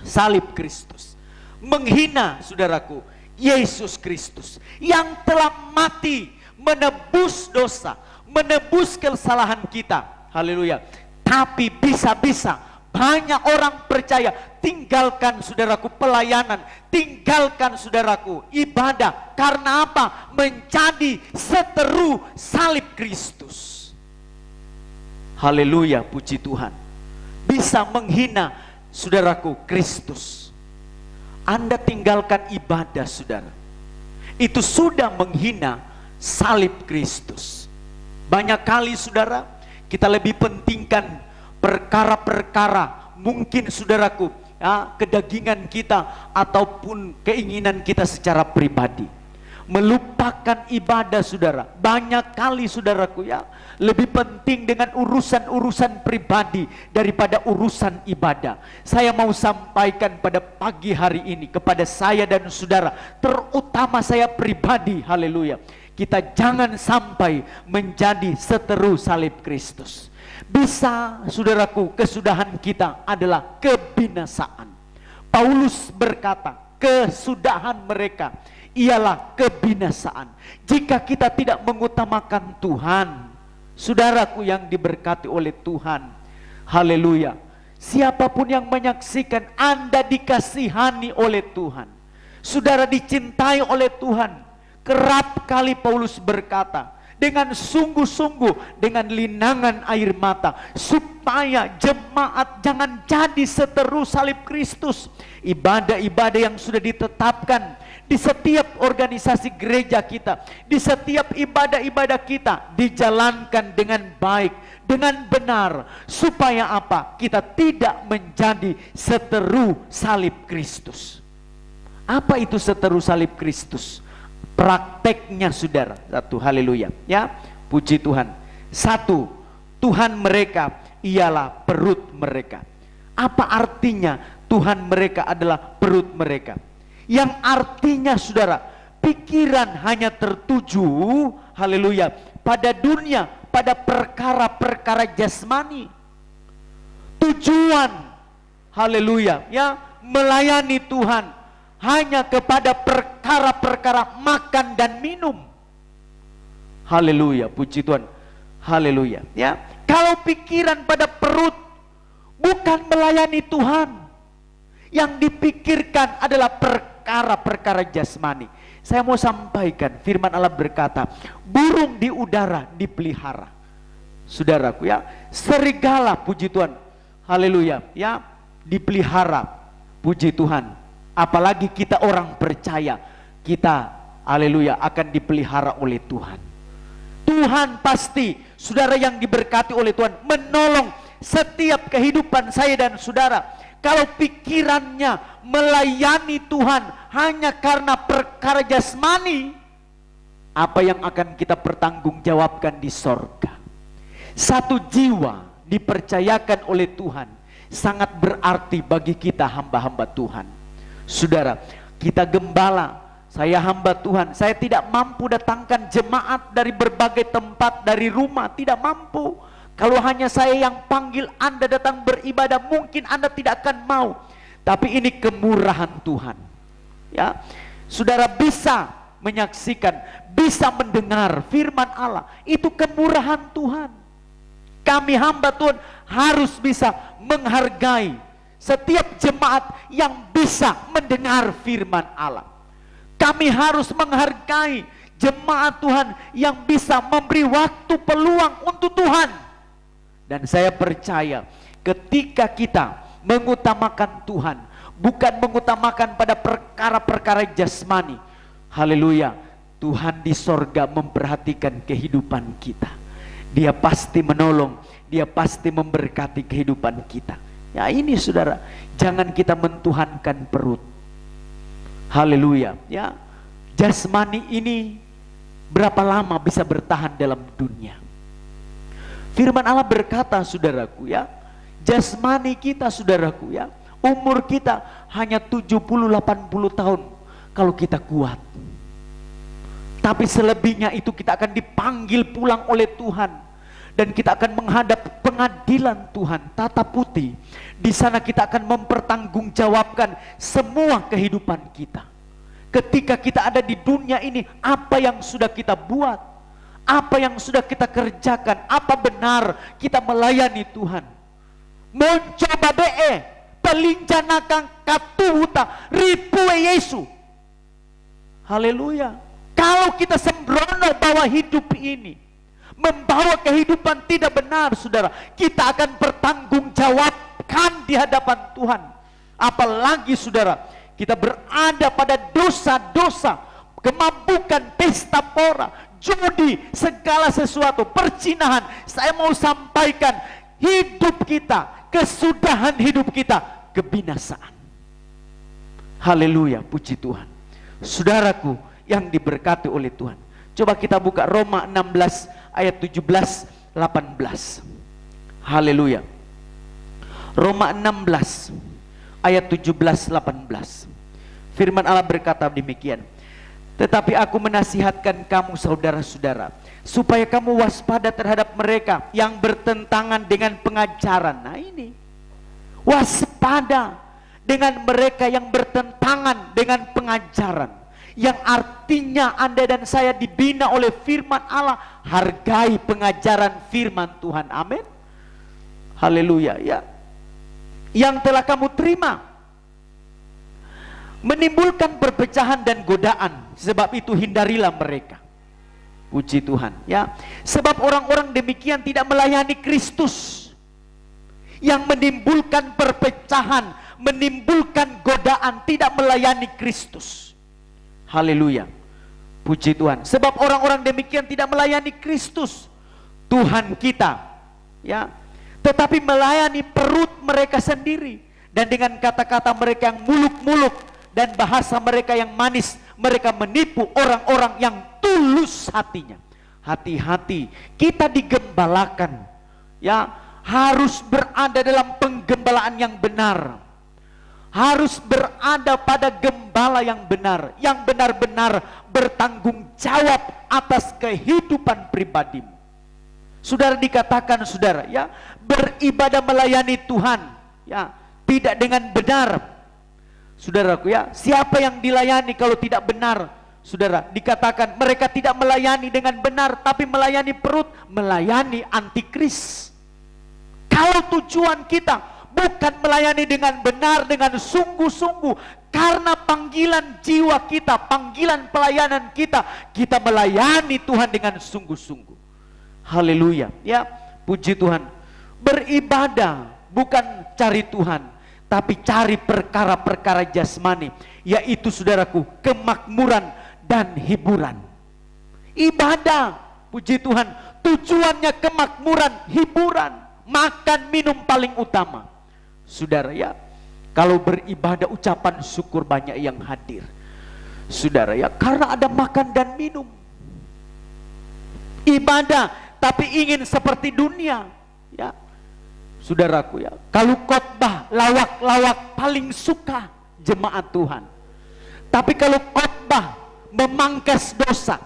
[SPEAKER 5] salib Kristus, menghina, saudaraku, Yesus Kristus yang telah mati menebus dosa, menebus kesalahan kita. Haleluya. Tapi bisa-bisa banyak orang percaya, tinggalkan, saudaraku, pelayanan, tinggalkan, saudaraku, ibadah. Karena apa? Menjadi seteru salib Kristus. Haleluya, puji Tuhan. Bisa menghina, saudaraku, Kristus. Anda tinggalkan ibadah, saudara, itu sudah menghina salib Kristus. Banyak kali, saudara, kita lebih pentingkan perkara-perkara mungkin saudaraku, ya, kedagingan kita ataupun keinginan kita secara pribadi. Melupakan ibadah saudara. Banyak kali saudaraku ya, lebih penting dengan urusan-urusan pribadi daripada urusan ibadah. Saya mau sampaikan pada pagi hari ini kepada saya dan saudara, terutama saya pribadi, haleluya. Kita jangan sampai menjadi seteru salib Kristus. Bisa saudaraku, kesudahan kita adalah kebinasaan. Paulus berkata, kesudahan mereka ialah kebinasaan. Jika kita tidak mengutamakan Tuhan, saudaraku yang diberkati oleh Tuhan, haleluya, siapapun yang menyaksikan Anda dikasihani oleh Tuhan, saudara dicintai oleh Tuhan. Kerap kali Paulus berkata, dengan sungguh-sungguh, dengan linangan air mata, supaya jemaat jangan jadi seteru salib Kristus. Ibadah-ibadah yang sudah ditetapkan di setiap organisasi gereja kita, di setiap ibadah-ibadah kita, dijalankan dengan baik, dengan benar, supaya apa? Kita tidak menjadi seteru salib Kristus. Apa itu seteru salib Kristus? Prakteknya saudara, satu, haleluya, ya, puji Tuhan. Satu, Tuhan mereka ialah perut mereka. Apa artinya Tuhan mereka adalah perut mereka? Yang artinya saudara, pikiran hanya tertuju, haleluya, pada dunia, pada perkara-perkara jasmani. Tujuan, haleluya, ya, melayani Tuhan hanya kepada perkara-perkara makan dan minum. Haleluya, puji Tuhan. Haleluya, ya. Kalau pikiran pada perut, bukan melayani Tuhan. Yang dipikirkan adalah perkara-perkara jasmani. Saya mau sampaikan, firman Allah berkata, burung di udara dipelihara. Saudaraku ya, serigala, puji Tuhan. Haleluya, ya, dipelihara. Puji Tuhan. Apalagi kita orang percaya, kita, haleluya, akan dipelihara oleh Tuhan. Tuhan pasti, saudara yang diberkati oleh Tuhan, menolong setiap kehidupan saya dan saudara. Kalau pikirannya melayani Tuhan hanya karena perkara jasmani, apa yang akan kita pertanggungjawabkan di sorga? Satu jiwa dipercayakan oleh Tuhan sangat berarti bagi kita hamba-hamba Tuhan. Saudara, kita gembala, saya hamba Tuhan, saya tidak mampu datangkan jemaat dari berbagai tempat, dari rumah, tidak mampu. Kalau hanya saya yang panggil Anda datang beribadah, mungkin Anda tidak akan mau. Tapi ini kemurahan Tuhan. Ya, saudara bisa menyaksikan, bisa mendengar firman Allah, itu kemurahan Tuhan. Kami hamba Tuhan harus bisa menghargai setiap jemaat yang bisa mendengar firman Allah. Kami harus menghargai jemaat Tuhan yang bisa memberi waktu peluang untuk Tuhan. Dan saya percaya ketika kita mengutamakan Tuhan, bukan mengutamakan pada perkara-perkara jasmani, haleluya, Tuhan di sorga memperhatikan kehidupan kita. Dia pasti menolong, dia pasti memberkati kehidupan kita. Ya ini saudara, jangan kita mentuhankan perut. Haleluya, ya. Jasmani ini berapa lama bisa bertahan dalam dunia? Firman Allah berkata, saudaraku ya, jasmani kita saudaraku ya, umur kita hanya 70-80 tahun kalau kita kuat. Tapi selebihnya itu kita akan dipanggil pulang oleh Tuhan. Dan kita akan menghadap pengadilan Tuhan, tata putih. Di sana kita akan mempertanggungjawabkan semua kehidupan kita. Ketika kita ada di dunia ini, apa yang sudah kita buat, apa yang sudah kita kerjakan, apa benar kita melayani Tuhan. Mencoba pelincanakang katuhuta ripue Yesu. Haleluya. Kalau kita sembrono bawa hidup ini, membawa kehidupan tidak benar, saudara, kita akan bertanggungjawabkan di hadapan Tuhan. Apalagi saudara, kita berada pada dosa-dosa, kemampukan, pesta pora, judi, segala sesuatu, perzinahan. Saya mau sampaikan, hidup kita, kesudahan hidup kita, kebinasaan. Haleluya, puji Tuhan. Saudaraku yang diberkati oleh Tuhan. Coba kita buka Roma 16 ayat 17, 18. Haleluya. Roma 16 ayat 17, 18. Firman Allah berkata demikian. Tetapi aku menasihatkan kamu saudara-saudara, supaya kamu waspada terhadap mereka yang bertentangan dengan pengajaran. Nah ini, waspada dengan mereka yang bertentangan dengan pengajaran. Yang artinya Anda dan saya dibina oleh firman Allah. Hargai pengajaran firman Tuhan, amin. Haleluya ya. Yang telah kamu terima, menimbulkan perpecahan dan godaan. Sebab itu hindarilah mereka. Puji Tuhan ya. Sebab orang-orang demikian tidak melayani Kristus, yang menimbulkan perpecahan, menimbulkan godaan, tidak melayani Kristus. Haleluya, puji Tuhan. Sebab orang-orang demikian tidak melayani Kristus Tuhan kita ya, tetapi melayani perut mereka sendiri. Dan dengan kata-kata mereka yang muluk-muluk dan bahasa mereka yang manis, mereka menipu orang-orang yang tulus hatinya. Hati-hati, kita digembalakan ya, harus berada dalam penggembalaan yang benar, harus berada pada gembala yang benar, yang benar-benar bertanggung jawab atas kehidupan pribadimu. Saudara dikatakan saudara ya, beribadah melayani Tuhan ya, tidak dengan benar. Saudaraku ya, siapa yang dilayani kalau tidak benar? Saudara, dikatakan mereka tidak melayani dengan benar, tapi melayani perut, melayani antikris. Kalau tujuan kita bukan melayani dengan benar, dengan sungguh-sungguh, karena panggilan jiwa kita, panggilan pelayanan kita, kita melayani Tuhan dengan sungguh-sungguh. Haleluya ya, puji Tuhan. Beribadah bukan cari Tuhan, tapi cari perkara-perkara jasmani, yaitu saudaraku, kemakmuran dan hiburan. Ibadah, puji Tuhan, tujuannya kemakmuran, hiburan, makan minum paling utama. Saudara ya, kalau beribadah ucapan syukur banyak yang hadir. Saudara ya, karena ada makan dan minum. Ibadah tapi ingin seperti dunia ya. Saudaraku ya, kalau khotbah lawak-lawak paling suka jemaat Tuhan. Tapi kalau khotbah memangkas dosa,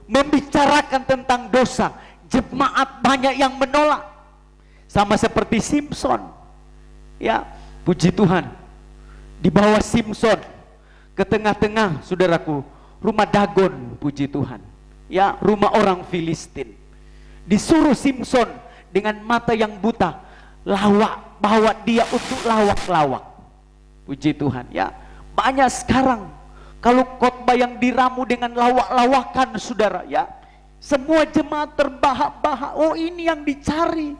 [SPEAKER 5] membicarakan tentang dosa, jemaat banyak yang menolak. Sama seperti Simpson ya, puji Tuhan. Di bawah Simpson, ke tengah-tengah saudaraku, rumah Dagon, puji Tuhan ya, rumah orang Filistin. Disuruh Simpson dengan mata yang buta, lawak, bawa dia untuk lawak-lawak. Puji Tuhan ya. Banyak sekarang kalau khotbah yang diramu dengan lawak-lawakan saudara ya, semua jemaat terbahak-bahak. Oh ini yang dicari.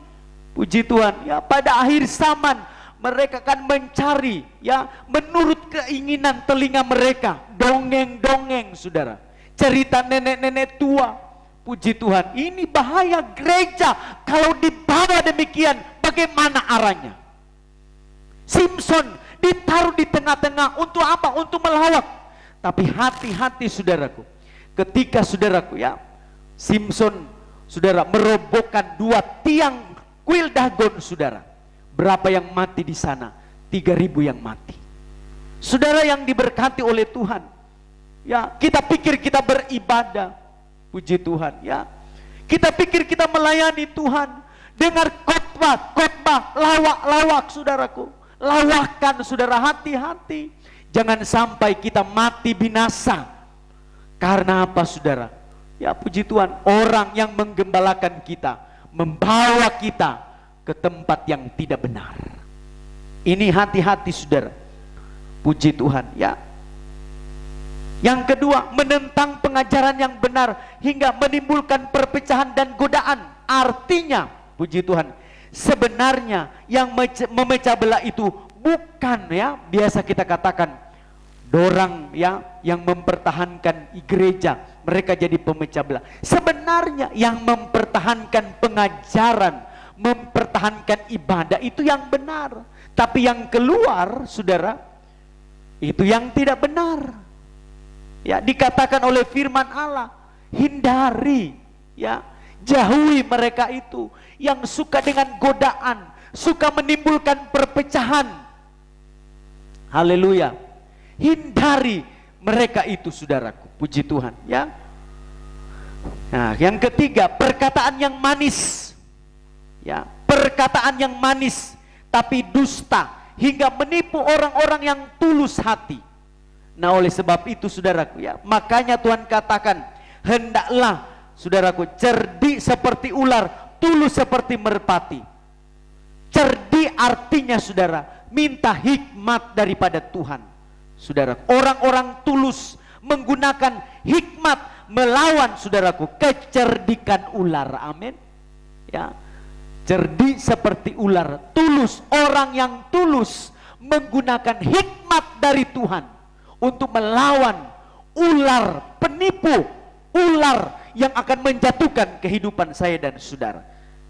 [SPEAKER 5] Puji Tuhan ya. Pada akhir zaman mereka akan mencari ya, menurut keinginan telinga mereka, dongeng-dongeng saudara, cerita nenek-nenek tua. Puji Tuhan, ini bahaya gereja kalau dibawa demikian. Bagaimana arahnya? Simpson ditaruh di tengah-tengah untuk apa? Untuk melawak. Tapi hati-hati saudaraku, ketika saudaraku ya, Simpson saudara merobohkan 2 tiang kuil Dagon saudara. Berapa yang mati di sana? 3.000 yang mati. Saudara yang diberkati oleh Tuhan ya, kita pikir kita beribadah, puji Tuhan ya, kita pikir kita melayani Tuhan, dengar khotbah lawak-lawak saudaraku, lawakan saudara. Hati-hati, jangan sampai kita mati binasa. Karena apa saudara ya, puji Tuhan, orang yang menggembalakan kita membawa kita ke tempat yang tidak benar. Ini hati-hati saudara, puji Tuhan ya. Yang kedua, menentang pengajaran yang benar hingga menimbulkan perpecahan dan godaan. Artinya, puji Tuhan, sebenarnya yang memecah belah itu bukan ya, biasa kita katakan dorang ya, yang mempertahankan gereja, mereka jadi pemecah belah. Sebenarnya yang mempertahankan pengajaran, mempertahankan ibadah itu yang benar. Tapi yang keluar, saudara, itu yang tidak benar. Ya, dikatakan oleh firman Allah, hindari, ya, jauhi mereka itu yang suka dengan godaan, suka menimbulkan perpecahan. Haleluya. Hindari mereka itu, saudaraku. Puji Tuhan, ya. Nah, yang ketiga, perkataan yang manis. Ya, perkataan yang manis tapi dusta hingga menipu orang-orang yang tulus hati. Nah, oleh sebab itu, saudaraku, ya, makanya Tuhan katakan, hendaklah, saudaraku, cerdik seperti ular, tulus seperti merpati. Cerdik artinya, saudara, minta hikmat daripada Tuhan. Saudara, orang-orang tulus menggunakan hikmat melawan, saudaraku, kecerdikan ular. Amin. Ya, cerdik seperti ular, tulus. Orang yang tulus menggunakan hikmat dari Tuhan untuk melawan ular penipu, ular yang akan menjatuhkan kehidupan saya dan saudara.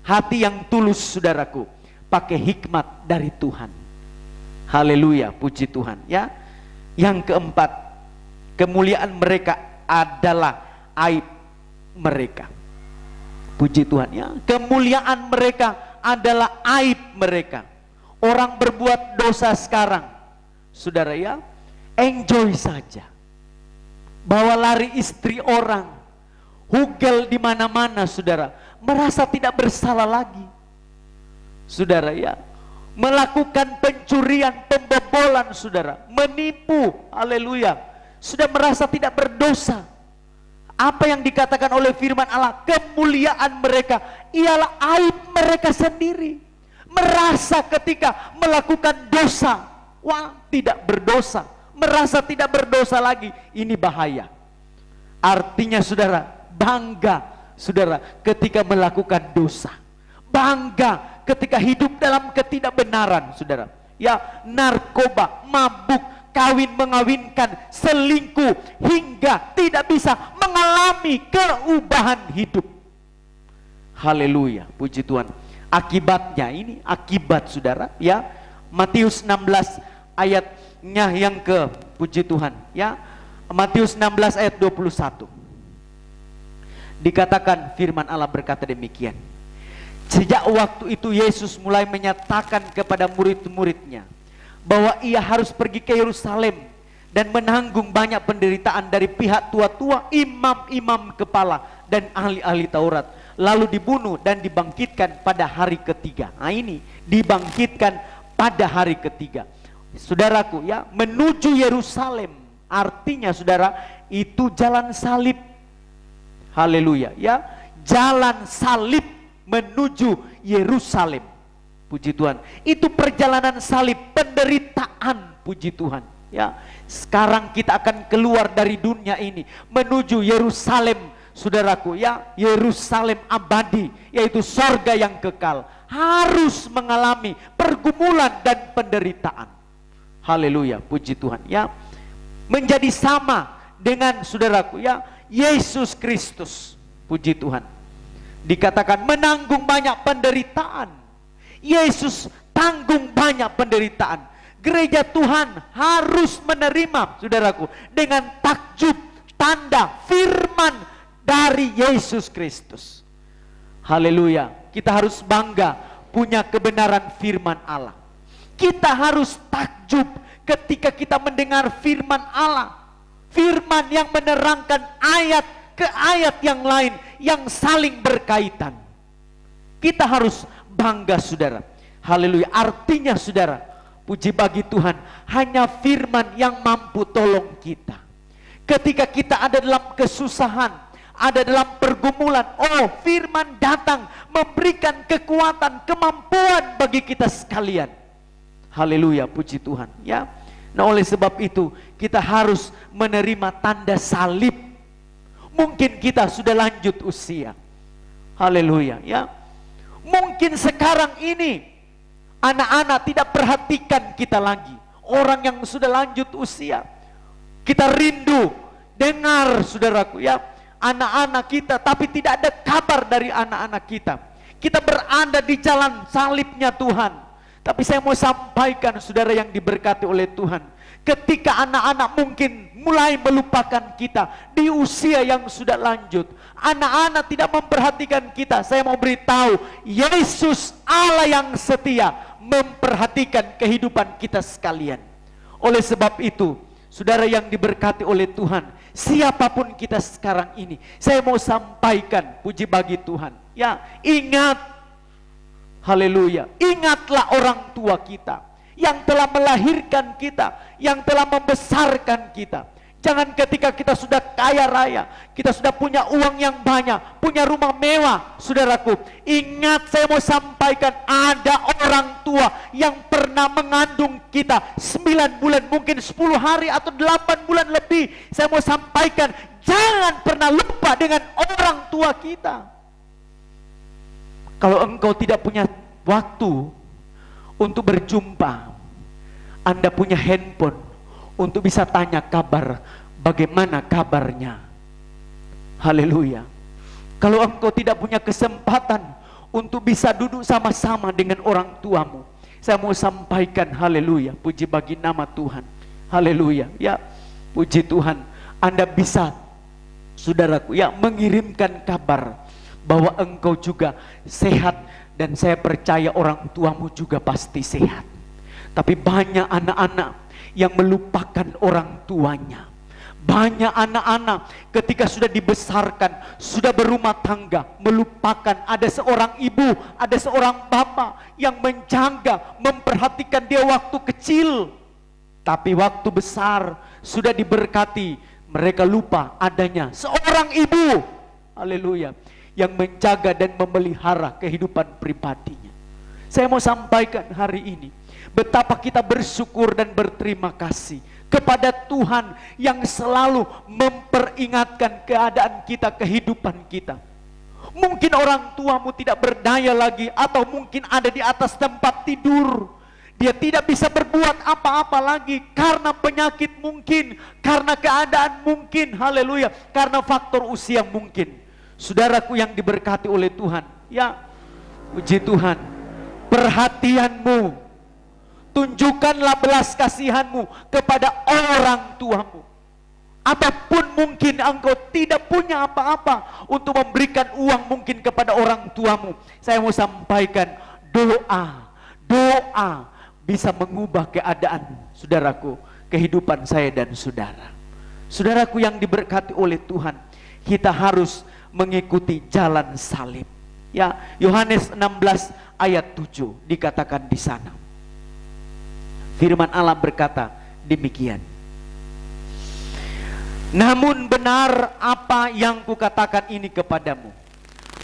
[SPEAKER 5] Hati yang tulus, saudaraku, pakai hikmat dari Tuhan. Haleluya, puji Tuhan, ya. Yang keempat, kemuliaan mereka adalah aib mereka. Puji Tuhan, ya. Kemuliaan mereka adalah aib mereka. Orang berbuat dosa sekarang, saudara, ya, enjoy saja. Bawa lari istri orang, hugel di mana-mana, saudara, merasa tidak bersalah lagi. Saudara, ya, melakukan pencurian, pembobolan, saudara, menipu, haleluya, sudah merasa tidak berdosa. Apa yang dikatakan oleh firman Allah, kemuliaan mereka ialah aib mereka sendiri. Merasa ketika melakukan dosa, wah, tidak berdosa, merasa tidak berdosa lagi. Ini bahaya. Artinya, saudara, bangga, saudara, ketika melakukan dosa, bangga ketika hidup dalam ketidakbenaran, saudara, ya, narkoba, mabuk, kawin mengawinkan, selingkuh, hingga tidak bisa mengalami keubahan hidup. Haleluya, puji Tuhan. Akibatnya, ini akibat, saudara, ya. Matius 16 ayatnya yang ke, puji Tuhan, ya, Matius 16 ayat 21. Dikatakan firman Allah berkata demikian. Sejak waktu itu Yesus mulai menyatakan kepada murid-muridnya bahwa ia harus pergi ke Yerusalem dan menanggung banyak penderitaan dari pihak tua-tua, imam-imam kepala dan ahli-ahli Taurat, lalu dibunuh dan dibangkitkan pada hari ketiga. Nah, ini dibangkitkan pada hari ketiga. Saudaraku, ya, menuju Yerusalem artinya, saudara, itu jalan salib. Haleluya, ya, jalan salib menuju Yerusalem. Puji Tuhan. Itu perjalanan salib, penderitaan, puji Tuhan, ya. Sekarang kita akan keluar dari dunia ini menuju Yerusalem, saudaraku, ya, Yerusalem abadi, yaitu sorga yang kekal. Harus mengalami pergumulan dan penderitaan. Haleluya, puji Tuhan, ya. Menjadi sama dengan, saudaraku, ya, Yesus Kristus, puji Tuhan. Dikatakan menanggung banyak penderitaan. Yesus tanggung banyak penderitaan. Gereja Tuhan harus menerima, saudaraku, dengan takjub, tanda firman dari Yesus Kristus. Haleluya. Kita harus bangga punya kebenaran firman Allah. Kita harus takjub ketika kita mendengar firman Allah. Firman yang menerangkan ayat ke ayat yang lain yang saling berkaitan. Kita harus bangga, saudara. Haleluya. Artinya, saudara, puji bagi Tuhan, hanya firman yang mampu tolong kita. Ketika kita ada dalam kesusahan, ada dalam pergumulan, oh, firman datang memberikan kekuatan, kemampuan bagi kita sekalian. Haleluya, puji Tuhan, ya. Nah, oleh sebab itu kita harus menerima tanda salib. Mungkin kita sudah lanjut usia. Haleluya, ya. Mungkin sekarang ini anak-anak tidak perhatikan kita lagi. Orang yang sudah lanjut usia, kita rindu dengar, saudaraku, ya, anak-anak kita, tapi tidak ada kabar dari anak-anak kita. Kita berada di jalan salibnya Tuhan. Tapi saya mau sampaikan saudara yang diberkati oleh Tuhan, ketika anak-anak mungkin mulai melupakan kita di usia yang sudah lanjut, anak-anak tidak memperhatikan kita, saya mau beritahu, Yesus Allah yang setia memperhatikan kehidupan kita sekalian. Oleh sebab itu, saudara yang diberkati oleh Tuhan, siapapun kita sekarang ini, saya mau sampaikan puji bagi Tuhan. Ya, ingat, haleluya, ingatlah orang tua kita yang telah melahirkan kita, yang telah membesarkan kita. Jangan ketika kita sudah kaya raya, kita sudah punya uang yang banyak, punya rumah mewah, saudaraku, ingat, saya mau sampaikan, ada orang tua yang pernah mengandung kita 9 bulan, mungkin 10 hari atau 8 bulan lebih. Saya mau sampaikan, jangan pernah lupa dengan orang tua kita. Kalau engkau tidak punya waktu untuk berjumpa, Anda punya handphone untuk bisa tanya kabar, bagaimana kabarnya. Haleluya. Kalau engkau tidak punya kesempatan untuk bisa duduk sama-sama dengan orang tuamu, saya mau sampaikan, haleluya, puji bagi nama Tuhan. Haleluya. Ya, puji Tuhan, Anda bisa, saudaraku, ya, mengirimkan kabar bahwa engkau juga sehat, dan saya percaya orang tuamu juga pasti sehat. Tapi banyak anak-anak yang melupakan orang tuanya. Banyak anak-anak ketika sudah dibesarkan, sudah berumah tangga, melupakan ada seorang ibu, ada seorang bapak yang menjaga, memperhatikan dia waktu kecil. Tapi waktu besar sudah diberkati, mereka lupa adanya seorang ibu, haleluya, yang menjaga dan memelihara kehidupan pribadinya. Saya mau sampaikan hari ini, betapa kita bersyukur dan berterima kasih kepada Tuhan yang selalu memperingatkan keadaan kita, kehidupan kita. Mungkin orang tuamu tidak berdaya lagi, atau mungkin ada di atas tempat tidur. Dia tidak bisa berbuat apa-apa lagi karena penyakit mungkin, karena keadaan mungkin, haleluya, karena faktor usia mungkin. Saudaraku yang diberkati oleh Tuhan, ya, puji Tuhan, perhatianmu, tunjukkanlah belas kasihanmu kepada orang tuamu. Apapun mungkin engkau tidak punya apa-apa untuk memberikan uang mungkin kepada orang tuamu, saya mau sampaikan, doa bisa mengubah keadaan, saudaraku, kehidupan saya dan saudara. Saudaraku yang diberkati oleh Tuhan, kita harus mengikuti jalan salib. Ya, Yohanes 16 ayat 7 dikatakan di sana. Firman Allah berkata demikian. Namun benar apa yang kukatakan ini kepadamu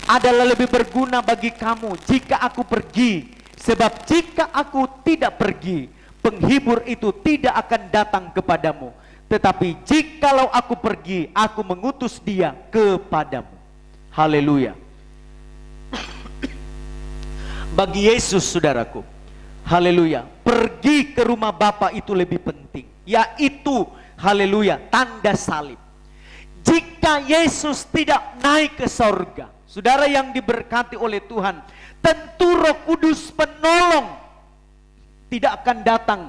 [SPEAKER 5] adalah lebih berguna bagi kamu jika aku pergi. Sebab jika aku tidak pergi, penghibur itu tidak akan datang kepadamu. Tetapi jikalau aku pergi, aku mengutus dia kepadamu. Haleluya. Bagi Yesus, saudaraku, haleluya, pergi ke rumah Bapa itu lebih penting, yaitu, haleluya, tanda salib. Jika Yesus tidak naik ke sorga, saudara yang diberkati oleh Tuhan, tentu Roh Kudus penolong tidak akan datang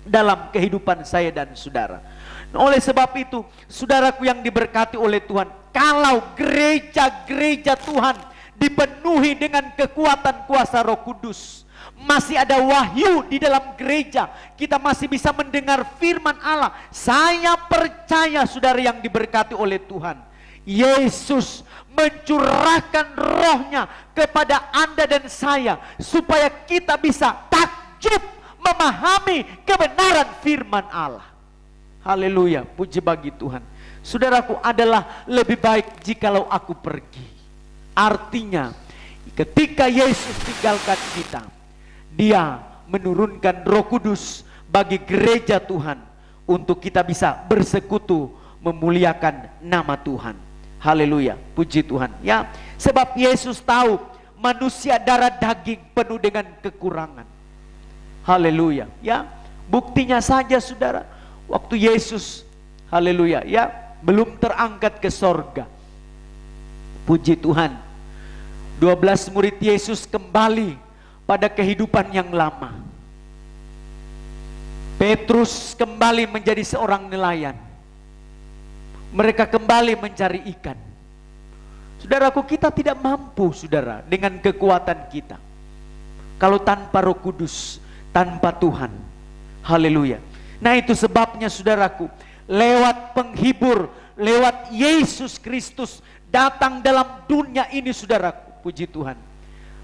[SPEAKER 5] dalam kehidupan saya dan saudara. Oleh sebab itu, saudaraku yang diberkati oleh Tuhan, kalau gereja-gereja Tuhan dipenuhi dengan kekuatan kuasa Roh Kudus, masih ada wahyu di dalam gereja, kita masih bisa mendengar firman Allah. Saya percaya, saudara yang diberkati oleh Tuhan, Yesus mencurahkan rohnya kepada Anda dan saya, supaya kita bisa takjub memahami kebenaran firman Allah. Haleluya, puji bagi Tuhan. Saudaraku, adalah lebih baik jikalau aku pergi. Artinya, ketika Yesus tinggalkan kita, Dia menurunkan Roh Kudus bagi gereja Tuhan, untuk kita bisa bersekutu memuliakan nama Tuhan. Haleluya, puji Tuhan. Ya, sebab Yesus tahu manusia darah daging penuh dengan kekurangan. Haleluya. Ya, buktinya saja, saudara, waktu Yesus, haleluya, ya, belum terangkat ke sorga. Puji Tuhan. 12 murid Yesus kembali pada kehidupan yang lama. Petrus kembali menjadi seorang nelayan. Mereka kembali mencari ikan. Saudaraku, kita tidak mampu, saudara, dengan kekuatan kita. Kalau tanpa Roh Kudus, tanpa Tuhan. Haleluya. Nah, itu sebabnya, saudaraku, lewat penghibur, lewat Yesus Kristus datang dalam dunia ini, saudaraku. Puji Tuhan.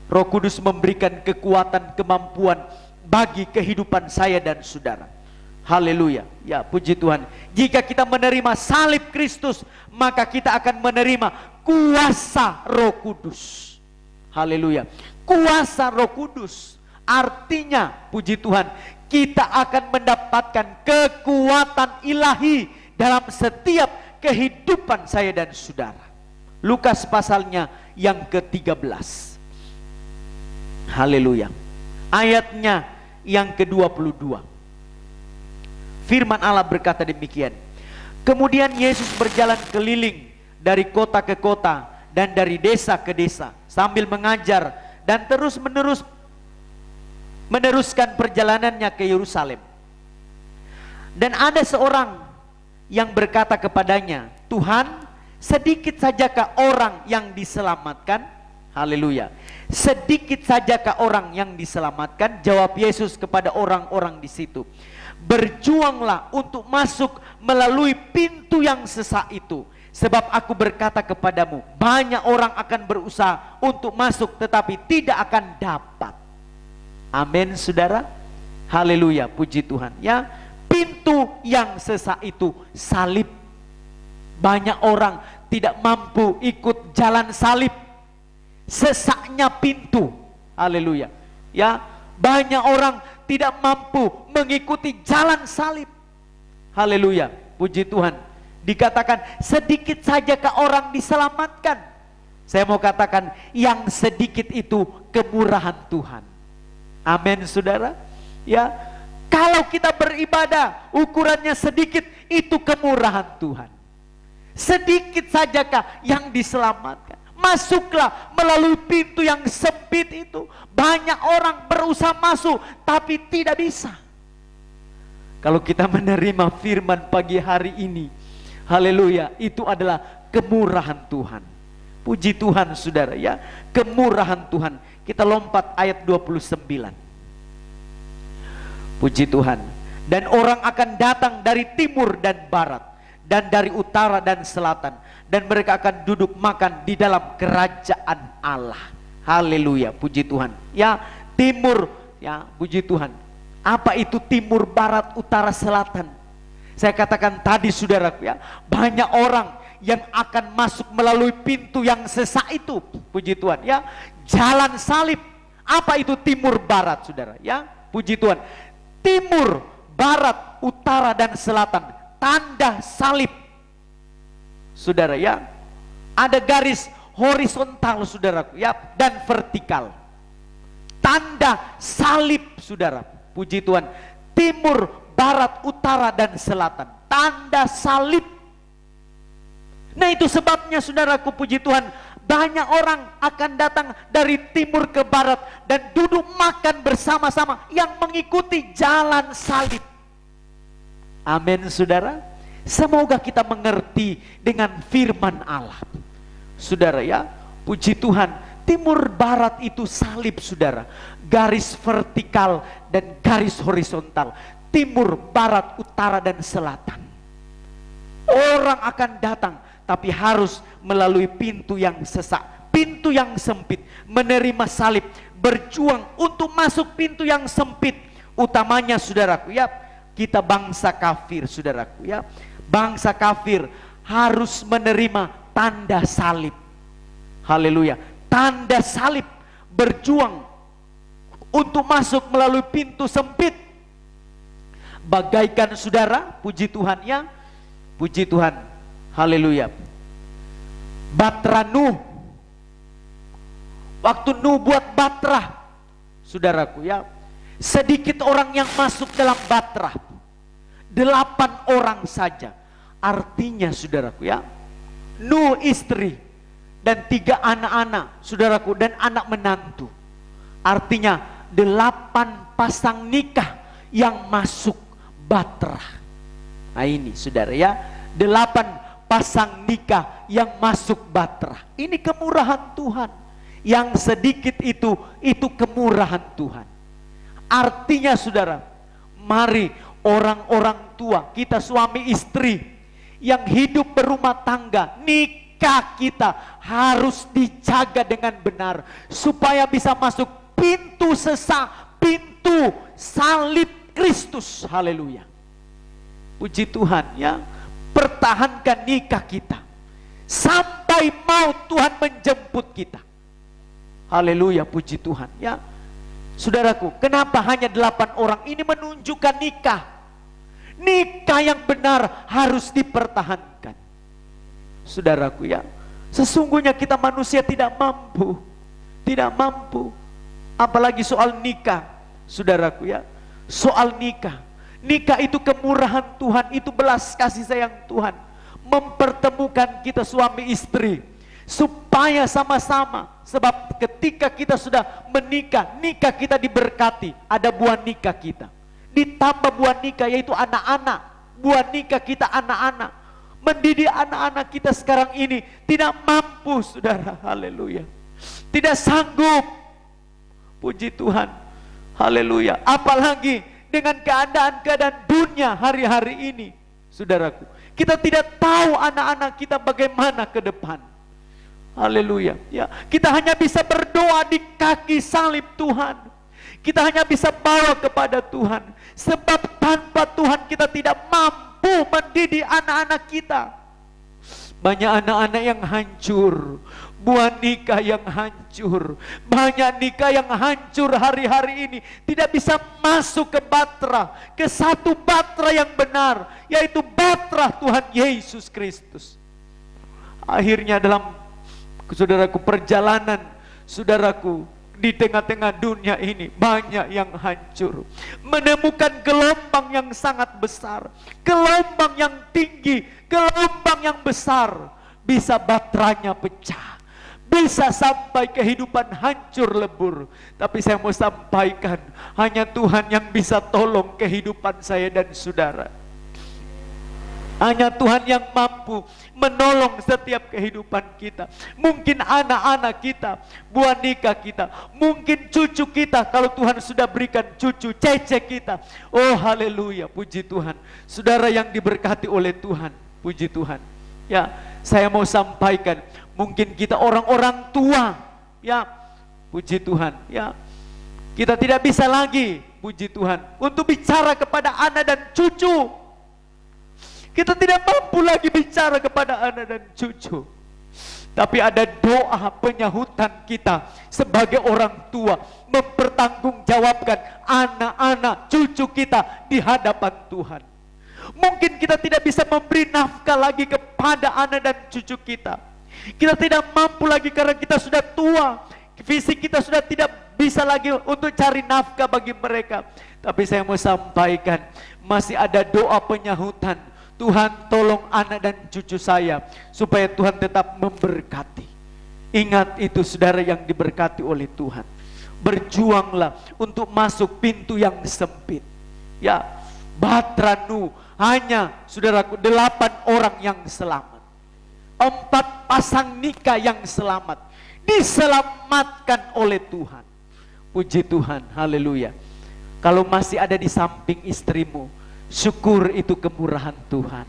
[SPEAKER 5] Roh Kudus memberikan kekuatan, kemampuan bagi kehidupan saya dan saudara. Haleluya. Ya, puji Tuhan. Jika kita menerima salib Kristus, maka kita akan menerima kuasa Roh Kudus. Haleluya. Kuasa Roh Kudus artinya, puji Tuhan, kita akan mendapatkan kekuatan ilahi dalam setiap kehidupan saya dan saudara. Lukas pasalnya yang ke-13. Haleluya. Ayatnya yang ke-22. Firman Allah berkata demikian. Kemudian Yesus berjalan keliling dari kota ke kota dan dari desa ke desa sambil mengajar dan meneruskan perjalanannya ke Yerusalem. Dan ada seorang yang berkata kepadanya, "Tuhan, sedikit sajakah orang yang diselamatkan?" Haleluya. Sedikit sajakah orang yang diselamatkan? Jawab Yesus kepada orang-orang di situ, "Berjuanglah untuk masuk melalui pintu yang sesak itu. Sebab aku berkata kepadamu, banyak orang akan berusaha untuk masuk tetapi tidak akan dapat." Amin, saudara. Haleluya, puji Tuhan. Ya, pintu yang sesak itu salib. Banyak orang tidak mampu ikut jalan salib. Sesaknya pintu. Haleluya. Ya, banyak orang tidak mampu mengikuti jalan salib. Haleluya, puji Tuhan. Dikatakan sedikit sajakah orang diselamatkan? Saya mau katakan yang sedikit itu kemurahan Tuhan. Amin, saudara. Ya, kalau kita beribadah ukurannya sedikit, itu kemurahan Tuhan. Sedikit sajakah yang diselamatkan? Masuklah melalui pintu yang sempit itu. Banyak orang berusaha masuk tapi tidak bisa. Kalau kita menerima firman pagi hari ini, haleluya, itu adalah kemurahan Tuhan. Puji Tuhan, saudara, ya, kemurahan Tuhan. Kita lompat ayat 29. Puji Tuhan. Dan orang akan datang dari timur dan barat, dan dari utara dan selatan, dan mereka akan duduk makan di dalam kerajaan Allah. Haleluya, puji Tuhan. Ya, timur, ya, puji Tuhan. Apa itu timur, barat, utara, selatan? Saya katakan tadi, saudaraku, ya, banyak orang yang akan masuk melalui pintu yang sesak itu. Puji Tuhan, ya. Jalan salib. Apa itu timur, barat, saudara? Ya, puji Tuhan. Timur, barat, utara, dan selatan. Tanda salib. Saudara, ya. Ada garis horizontal, saudaraku, ya, dan vertikal. Tanda salib, saudara. Puji Tuhan. Timur, barat, utara, dan selatan. Tanda salib. Nah, itu sebabnya, saudaraku, puji Tuhan, banyak orang akan datang dari timur ke barat dan duduk makan bersama-sama yang mengikuti jalan salib. Amin, saudara. Semoga kita mengerti dengan firman Allah. Saudara, ya, puji Tuhan, timur barat itu salib, saudara. Garis vertikal dan garis horizontal. Timur, barat, utara, dan selatan. Orang akan datang, tapi harus melalui pintu yang sesak, pintu yang sempit, menerima salib, berjuang untuk masuk pintu yang sempit. Utamanya, saudaraku, ya, kita bangsa kafir, saudaraku, ya. Bangsa kafir harus menerima tanda salib. Haleluya. Tanda salib, berjuang untuk masuk melalui pintu sempit. Bagaikan, saudara, puji Tuhan, ya, puji Tuhan, haleluya, Batra Nuh. Waktu Nuh buat Batra, saudaraku, ya, sedikit orang yang masuk dalam Batra, 8 orang saja. Artinya, saudaraku, ya, Nuh istri dan 3 anak-anak, saudaraku, dan anak menantu. Artinya 8 pasang nikah yang masuk Batra. Nah ini saudara ya, 8 pasang nikah yang masuk Batra. Ini kemurahan Tuhan. Yang sedikit itu kemurahan Tuhan. Artinya saudara, mari orang-orang tua, kita suami istri yang hidup berumah tangga, nikah kita harus dijaga dengan benar supaya bisa masuk pintu pintu salib Kristus. Haleluya. Puji Tuhan ya. Pertahankan nikah kita sampai mau Tuhan menjemput kita. Haleluya, puji Tuhan ya. Saudaraku, kenapa hanya 8 orang? Ini menunjukkan nikah. Nikah yang benar harus dipertahankan. Saudaraku ya, sesungguhnya kita manusia tidak mampu. Tidak mampu. Apalagi soal nikah. Saudaraku ya, soal nikah. Nikah itu kemurahan Tuhan, itu belas kasih sayang Tuhan. Mempertemukan kita suami istri supaya sama-sama, sebab ketika kita sudah menikah, nikah kita diberkati, ada buah nikah kita. Ditambah buah nikah yaitu anak-anak. Buah nikah kita anak-anak. Mendidik anak-anak kita sekarang ini tidak mampu, saudara. Haleluya. Tidak sanggup. Puji Tuhan. Haleluya. Apalagi dengan keadaan-keadaan dunia hari-hari ini, saudaraku. Kita tidak tahu anak-anak kita bagaimana ke depan. Haleluya. Ya, kita hanya bisa berdoa di kaki salib Tuhan. Kita hanya bisa bawa kepada Tuhan. Sebab tanpa Tuhan kita tidak mampu mendidik anak-anak kita. Banyak anak-anak yang hancur, buah nikah yang hancur, banyak nikah yang hancur hari-hari ini, tidak bisa masuk ke Batra, ke satu Batra yang benar, yaitu Batra Tuhan Yesus Kristus. Akhirnya dalam, saudaraku, perjalanan, saudaraku, di tengah-tengah dunia ini banyak yang hancur, menemukan gelombang yang sangat besar, gelombang yang tinggi, gelombang yang besar, bisa baterainya pecah, bisa sampai kehidupan hancur lebur. Tapi saya mau sampaikan, hanya Tuhan yang bisa tolong kehidupan saya dan saudara. Hanya Tuhan yang mampu menolong setiap kehidupan kita. Mungkin anak-anak kita, buah nikah kita, mungkin cucu kita, kalau Tuhan sudah berikan cucu, cece kita. Oh haleluya, puji Tuhan. Saudara yang diberkati oleh Tuhan, puji Tuhan. Ya, saya mau sampaikan, mungkin kita orang-orang tua, ya, puji Tuhan, ya. Kita tidak bisa lagi, puji Tuhan, untuk bicara kepada anak dan cucu. Kita tidak mampu lagi bicara kepada anak dan cucu. Tapi ada doa penyahutan kita sebagai orang tua, mempertanggungjawabkan anak-anak cucu kita di hadapan Tuhan. Mungkin kita tidak bisa memberi nafkah lagi kepada anak dan cucu kita. Kita tidak mampu lagi karena kita sudah tua. Fisik kita sudah tidak bisa lagi untuk cari nafkah bagi mereka. Tapi saya mau sampaikan, masih ada doa penyahutan. Tuhan tolong anak dan cucu saya supaya Tuhan tetap memberkati. Ingat itu saudara yang diberkati oleh Tuhan. Berjuanglah untuk masuk pintu yang sempit. Ya, Batranu hanya saudaraku 8 orang yang selamat. 4 pasang nikah yang selamat. Diselamatkan oleh Tuhan. Puji Tuhan, haleluya. Kalau masih ada di samping istrimu, syukur itu kemurahan Tuhan.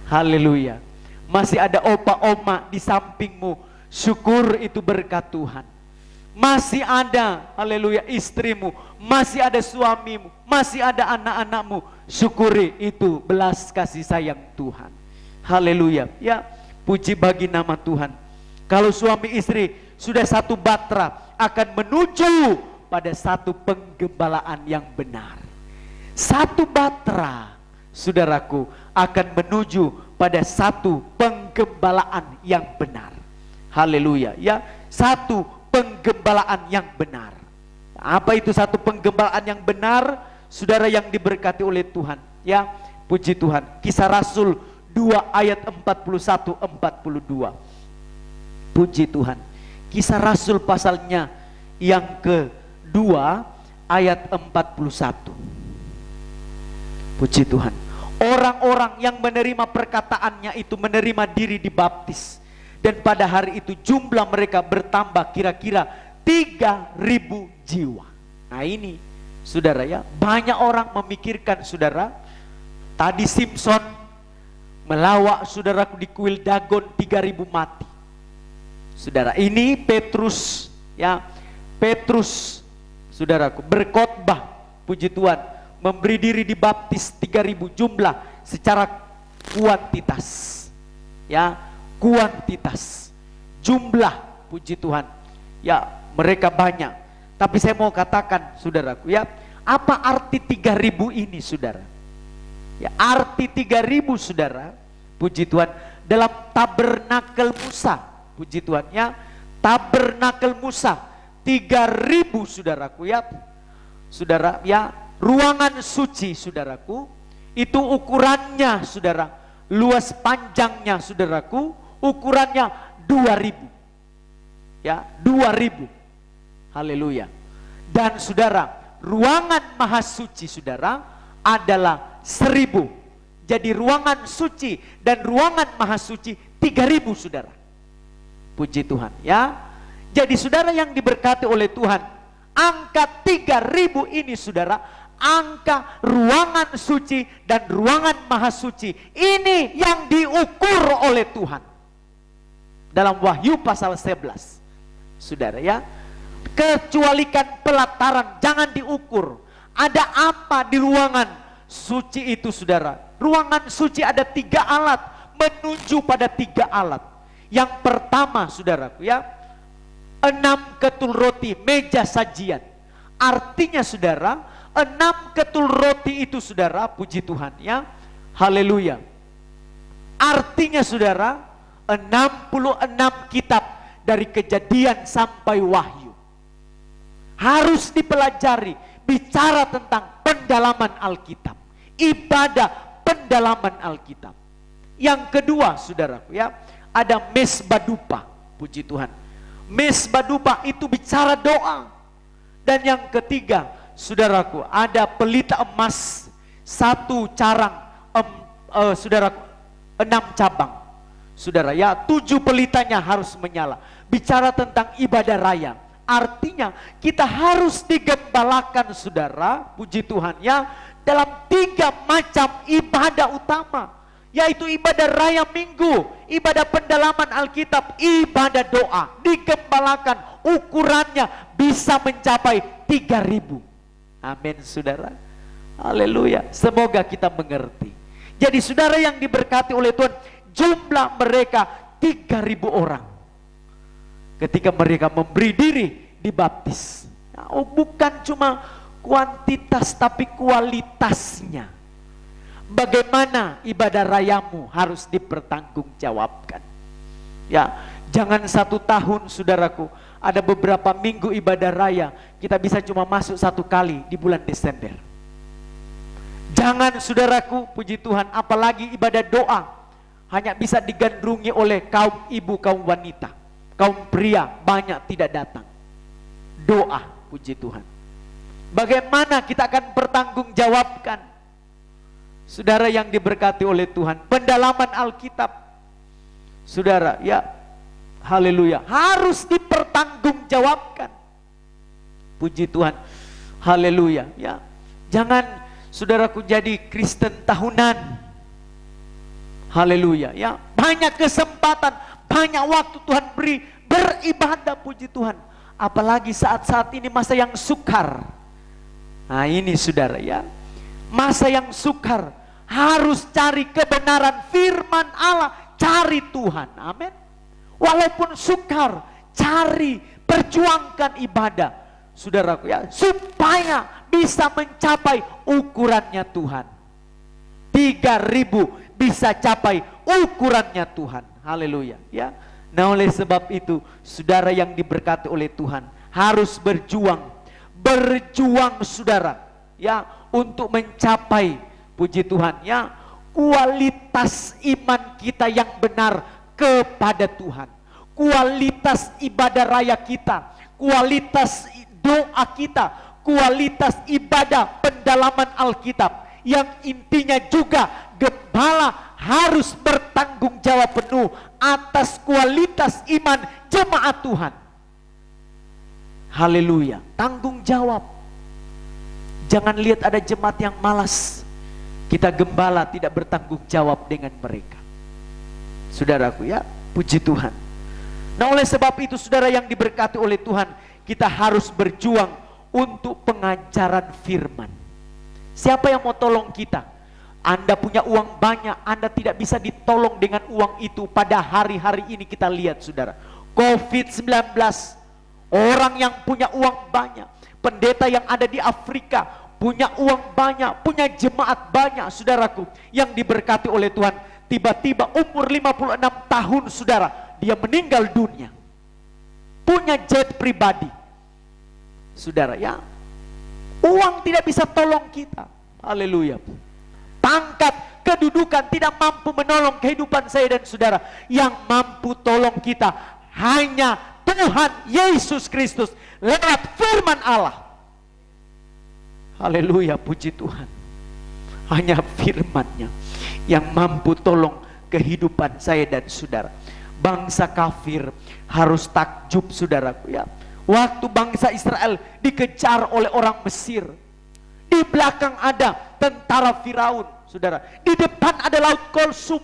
[SPEAKER 5] Haleluya. Masih ada opa oma di sampingmu, syukur itu berkat Tuhan. Masih ada, haleluya, istrimu, masih ada suamimu, masih ada anak-anakmu, syukuri itu belas kasih sayang Tuhan. Haleluya. Ya, puji bagi nama Tuhan. Kalau suami istri sudah satu batra, akan menuju pada satu penggembalaan yang benar. Satu batra, saudaraku, akan menuju pada satu penggembalaan yang benar. Haleluya, ya, satu penggembalaan yang benar. Apa itu satu penggembalaan yang benar? Saudara yang diberkati oleh Tuhan, ya, puji Tuhan. Kisah Rasul 2 ayat 41-42. Puji Tuhan. Kisah Rasul pasalnya yang kedua ayat 41. Puji Tuhan. Orang-orang yang menerima perkataannya itu menerima diri dibaptis. Dan pada hari itu jumlah mereka bertambah kira-kira 3.000 jiwa. Nah ini saudara ya, banyak orang memikirkan saudara, tadi Simpson melawak saudaraku di kuil Dagon 3.000 mati. Saudara, ini Petrus ya, Petrus saudaraku berkhotbah, puji Tuhan, memberi diri dibaptis 3.000 jumlah secara kuantitas ya, kuantitas jumlah, puji Tuhan ya, mereka banyak. Tapi saya mau katakan saudaraku ya, apa arti 3.000 ini saudara ya? Arti 3.000 saudara, puji Tuhan, dalam tabernakel Musa, puji Tuhan ya, tabernakel Musa 3.000 saudaraku ya, saudara ya, ruangan suci saudaraku, itu ukurannya saudara, luas panjangnya saudaraku, ukurannya 2.000 ya, 2.000. Haleluya. Dan saudara, ruangan maha suci saudara adalah 1.000. Jadi ruangan suci dan ruangan maha suci 3.000 saudara. Puji Tuhan ya. Jadi saudara yang diberkati oleh Tuhan, angka 3.000 ini saudara, angka ruangan suci dan ruangan maha suci ini yang diukur oleh Tuhan dalam Wahyu pasal 11 saudara ya. Kecualikan pelataran jangan diukur. Ada apa di ruangan suci itu saudara? Ruangan suci ada 3 alat, menuju pada 3 alat. Yang pertama saudaraku ya, 6 ketul roti, meja sajian. Artinya saudara, 6 ketul roti itu saudara, puji Tuhan ya, haleluya. Artinya saudara, 66 kitab dari Kejadian sampai Wahyu harus dipelajari, bicara tentang pendalaman Alkitab, ibadah pendalaman Alkitab. Yang kedua saudaraku ya, ada mesbah dupa, puji Tuhan. Mesbah dupa itu bicara doa. Dan yang ketiga saudaraku, ada pelita emas 1 carang, saudaraku 6 cabang. Saudara ya, 7 pelitanya harus menyala. Bicara tentang ibadah raya. Artinya kita harus digembalakan saudara, puji Tuhan ya, dalam 3 macam ibadah utama, yaitu ibadah raya minggu, ibadah pendalaman Alkitab, ibadah doa. Digembalakan, ukurannya bisa mencapai 3.000. Amin saudara. Haleluya. Semoga kita mengerti. Jadi saudara yang diberkati oleh Tuhan, jumlah mereka 3.000 orang. Ketika mereka memberi diri dibaptis. Oh, bukan cuma kuantitas tapi kualitasnya. Bagaimana ibadah rayamu harus dipertanggungjawabkan. Ya, jangan 1 tahun saudaraku, ada beberapa minggu ibadah raya kita bisa cuma masuk 1 kali di bulan Desember. Jangan saudaraku, puji Tuhan, apalagi ibadah doa hanya bisa digandrungi oleh kaum ibu, kaum wanita. Kaum pria banyak tidak datang. Doa, puji Tuhan. Bagaimana kita akan pertanggungjawabkan? Saudara yang diberkati oleh Tuhan, pendalaman Alkitab, saudara ya, haleluya, harus dipertanggungjawabkan. Puji Tuhan, haleluya ya. Jangan saudaraku jadi Kristen tahunan. Haleluya ya. Banyak kesempatan, banyak waktu Tuhan beri beribadah, puji Tuhan. Apalagi saat-saat ini masa yang sukar. Nah ini saudara ya, masa yang sukar, harus cari kebenaran firman Allah, cari Tuhan, amin. Walaupun sukar, cari, perjuangkan ibadah, saudaraku ya, supaya bisa mencapai ukurannya Tuhan. 3.000 bisa capai ukurannya Tuhan, haleluya ya. Nah oleh sebab itu saudara yang diberkati oleh Tuhan harus berjuang saudara ya, untuk mencapai, puji Tuhan ya, kualitas iman kita yang benar kepada Tuhan, kualitas ibadah raya kita, kualitas doa kita, kualitas ibadah pendalaman Alkitab, yang intinya juga gembala harus bertanggung jawab penuh atas kualitas iman jemaat Tuhan. Haleluya, tanggung jawab. Jangan lihat ada jemaat yang malas, kita gembala tidak bertanggung jawab dengan mereka. Saudaraku ya, puji Tuhan. Nah oleh sebab itu saudara yang diberkati oleh Tuhan, kita harus berjuang untuk pengajaran firman. Siapa yang mau tolong kita? Anda punya uang banyak, Anda tidak bisa ditolong dengan uang itu. Pada hari-hari ini kita lihat saudara, COVID-19, orang yang punya uang banyak, pendeta yang ada di Afrika punya uang banyak, punya jemaat banyak saudaraku, yang diberkati oleh Tuhan. Tiba-tiba umur 56 tahun saudara, dia meninggal dunia, punya jet pribadi. Saudara ya, uang tidak bisa tolong kita. Haleluya. Pangkat, kedudukan tidak mampu menolong kehidupan saya dan saudara. Yang mampu tolong kita hanya Tuhan Yesus Kristus lewat firman Allah. Haleluya, puji Tuhan. Hanya firman-Nya yang mampu tolong kehidupan saya dan saudara. Bangsa kafir harus takjub saudaraku ya. Waktu bangsa Israel dikejar oleh orang Mesir, di belakang ada tentara Firaun saudara, di depan ada laut Kulsum.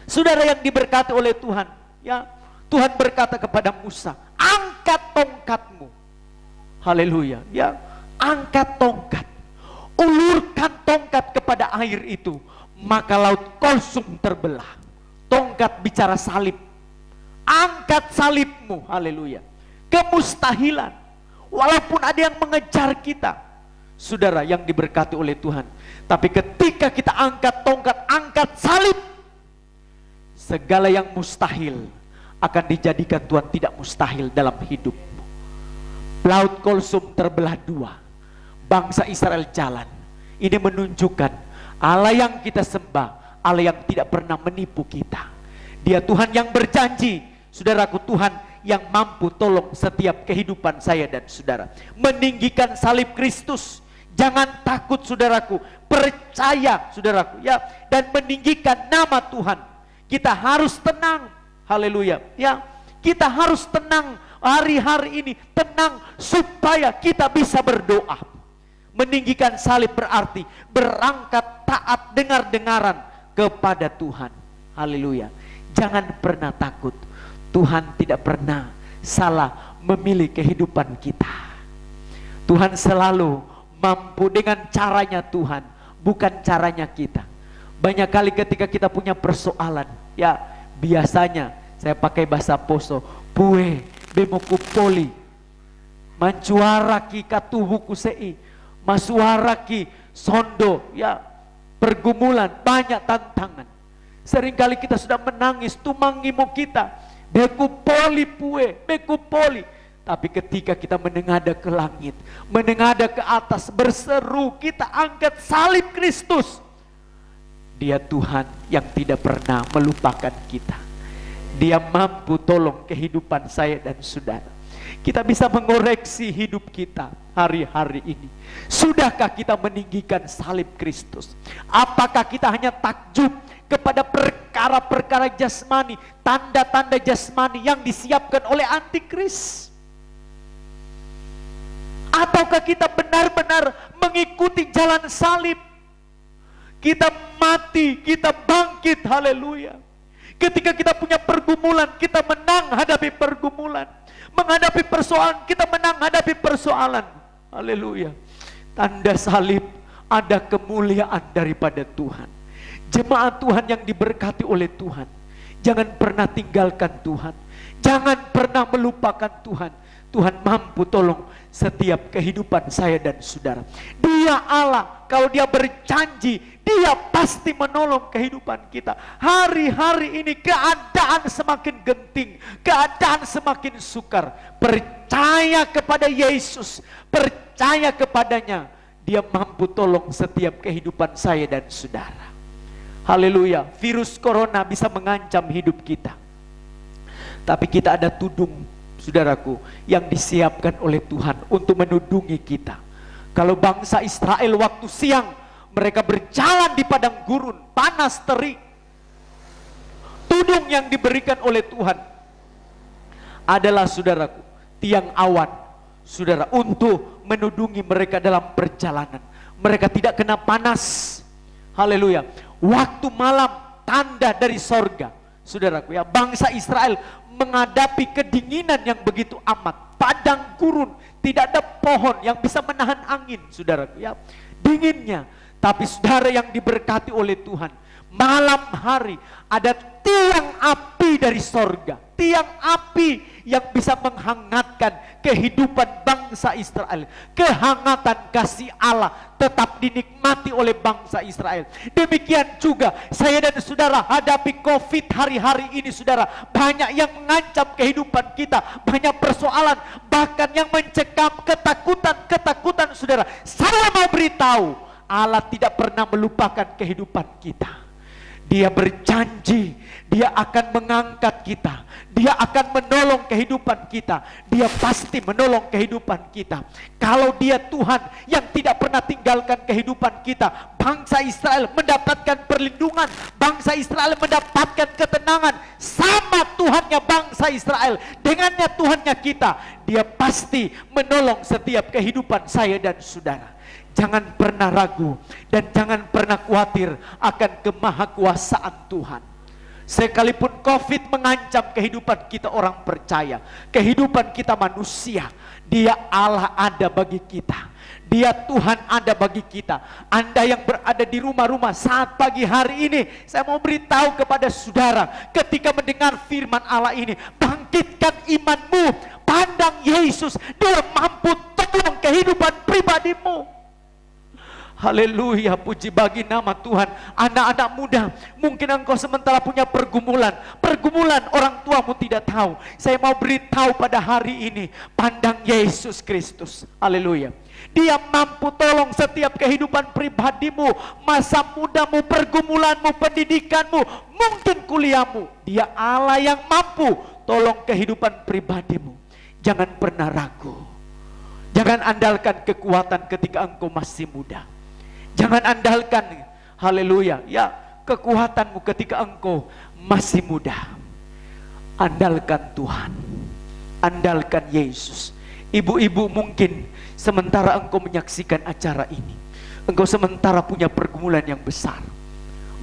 [SPEAKER 5] Saudara yang diberkati oleh Tuhan ya, Tuhan berkata kepada Musa, angkat tongkatmu. Haleluya ya, angkat tongkat, ulurkan tongkat kepada air itu, maka laut Kulsum terbelah. Tongkat bicara salib, angkat salibmu. Haleluya. Kemustahilan, walaupun ada yang mengejar kita saudara yang diberkati oleh Tuhan, tapi ketika kita angkat tongkat, angkat salib, segala yang mustahil akan dijadikan Tuhan tidak mustahil dalam hidupmu. Laut Kulsum terbelah dua, bangsa Israel jalan. Ini menunjukkan Allah yang kita sembah, Allah yang tidak pernah menipu kita. Dia Tuhan yang berjanji, saudaraku, Tuhan yang mampu tolong setiap kehidupan saya dan saudara. Meninggikan salib Kristus. Jangan takut saudaraku, percaya saudaraku ya, dan meninggikan nama Tuhan. Kita harus tenang. Haleluya ya, kita harus tenang hari-hari ini, tenang supaya kita bisa berdoa. Meninggikan salib berarti berangkat taat dengar-dengaran kepada Tuhan. Haleluya. Jangan pernah takut. Tuhan tidak pernah salah memilih kehidupan kita. Tuhan selalu mampu dengan caranya Tuhan, bukan caranya kita. Banyak kali ketika kita punya persoalan, ya biasanya saya pakai bahasa Poso, pue bemoku poli, mancuaraki katubuku sei, masuaraki sondo, ya pergumulan, banyak tantangan. Seringkali kita sudah menangis, tumangimu kita, beku poli pue, beku poli. Tapi ketika kita menengadah ke langit, menengadah ke atas, berseru, kita angkat salib Kristus. Dia Tuhan yang tidak pernah melupakan kita. Dia mampu tolong kehidupan saya dan saudara. Kita bisa mengoreksi hidup kita hari-hari ini. Sudahkah kita meninggikan salib Kristus? Apakah kita hanya takjub kepada perkara-perkara jasmani, tanda-tanda jasmani yang disiapkan oleh antikris? Ataukah kita benar-benar mengikuti jalan salib? Kita mati, kita bangkit, haleluya. Ketika kita punya pergumulan, kita menang hadapi pergumulan. Menghadapi persoalan, kita menang hadapi persoalan. Haleluya. Tanda salib, ada kemuliaan daripada Tuhan. Jemaat Tuhan yang diberkati oleh Tuhan, jangan pernah tinggalkan Tuhan. Jangan pernah melupakan Tuhan. Tuhan mampu tolong setiap kehidupan saya dan saudara. Dia Allah, kalau Dia berjanji, Dia pasti menolong kehidupan kita. Hari-hari ini keadaan semakin genting, keadaan semakin sukar. Percaya kepada Yesus, percaya kepadanya, Dia mampu tolong setiap kehidupan saya dan saudara. Haleluya. Virus corona bisa mengancam hidup kita, Tapi kita ada tudung, saudaraku, yang disiapkan oleh Tuhan untuk menudungi kita. Kalau bangsa Israel waktu siang, mereka berjalan di padang gurun, panas terik. Tudung yang diberikan oleh Tuhan adalah, saudaraku, tiang awan, saudara, untuk menudungi mereka dalam perjalanan. Mereka tidak kena panas. Haleluya. Waktu malam, tanda dari sorga, saudaraku ya, bangsa Israel menghadapi kedinginan yang begitu amat. Padang gurun, tidak ada pohon yang bisa menahan angin, saudaraku ya, dinginnya. Tapi saudara yang diberkati oleh Tuhan, malam hari ada tiang api dari sorga, tiang api yang bisa menghangatkan kehidupan bangsa Israel. Kehangatan kasih Allah tetap dinikmati oleh bangsa Israel. Demikian juga saya dan saudara hadapi COVID hari-hari ini, saudara. Banyak yang mengancam kehidupan kita, banyak persoalan, bahkan yang mencekam, ketakutan, saudara. Saya mau beritahu, Allah tidak pernah melupakan kehidupan kita. Dia berjanji, dia akan mengangkat kita, dia akan menolong kehidupan kita, dia pasti menolong kehidupan kita. Kalau dia Tuhan yang tidak pernah tinggalkan kehidupan kita, bangsa Israel mendapatkan perlindungan, bangsa Israel mendapatkan ketenangan, sama Tuhannya bangsa Israel, dengannya Tuhannya kita, dia pasti menolong setiap kehidupan saya dan saudara. Jangan pernah ragu dan jangan pernah khawatir akan kemahakuasaan Tuhan. Sekalipun COVID mengancam kehidupan kita orang percaya, kehidupan kita manusia, Dia Allah ada bagi kita. Dia Tuhan ada bagi kita. Anda yang berada di rumah-rumah saat pagi hari ini, saya mau beritahu kepada saudara, ketika mendengar firman Allah ini, bangkitkan imanmu, pandang Yesus, Dia mampu tolong kehidupan pribadimu. Haleluya, puji bagi nama Tuhan. Anak-anak muda, mungkin engkau sementara punya pergumulan orang tuamu tidak tahu. Saya mau beritahu pada hari ini, pandang Yesus Kristus. Haleluya. Dia mampu tolong setiap kehidupan pribadimu, masa mudamu, pergumulanmu, pendidikanmu, mungkin kuliahmu. Dia Allah yang mampu tolong kehidupan pribadimu. Jangan pernah ragu. Jangan andalkan kekuatan ketika engkau masih muda. Jangan andalkan, haleluya, ya, kekuatanmu ketika engkau masih muda. Andalkan Tuhan, andalkan Yesus. Ibu-ibu, mungkin sementara engkau menyaksikan acara ini, engkau sementara punya pergumulan yang besar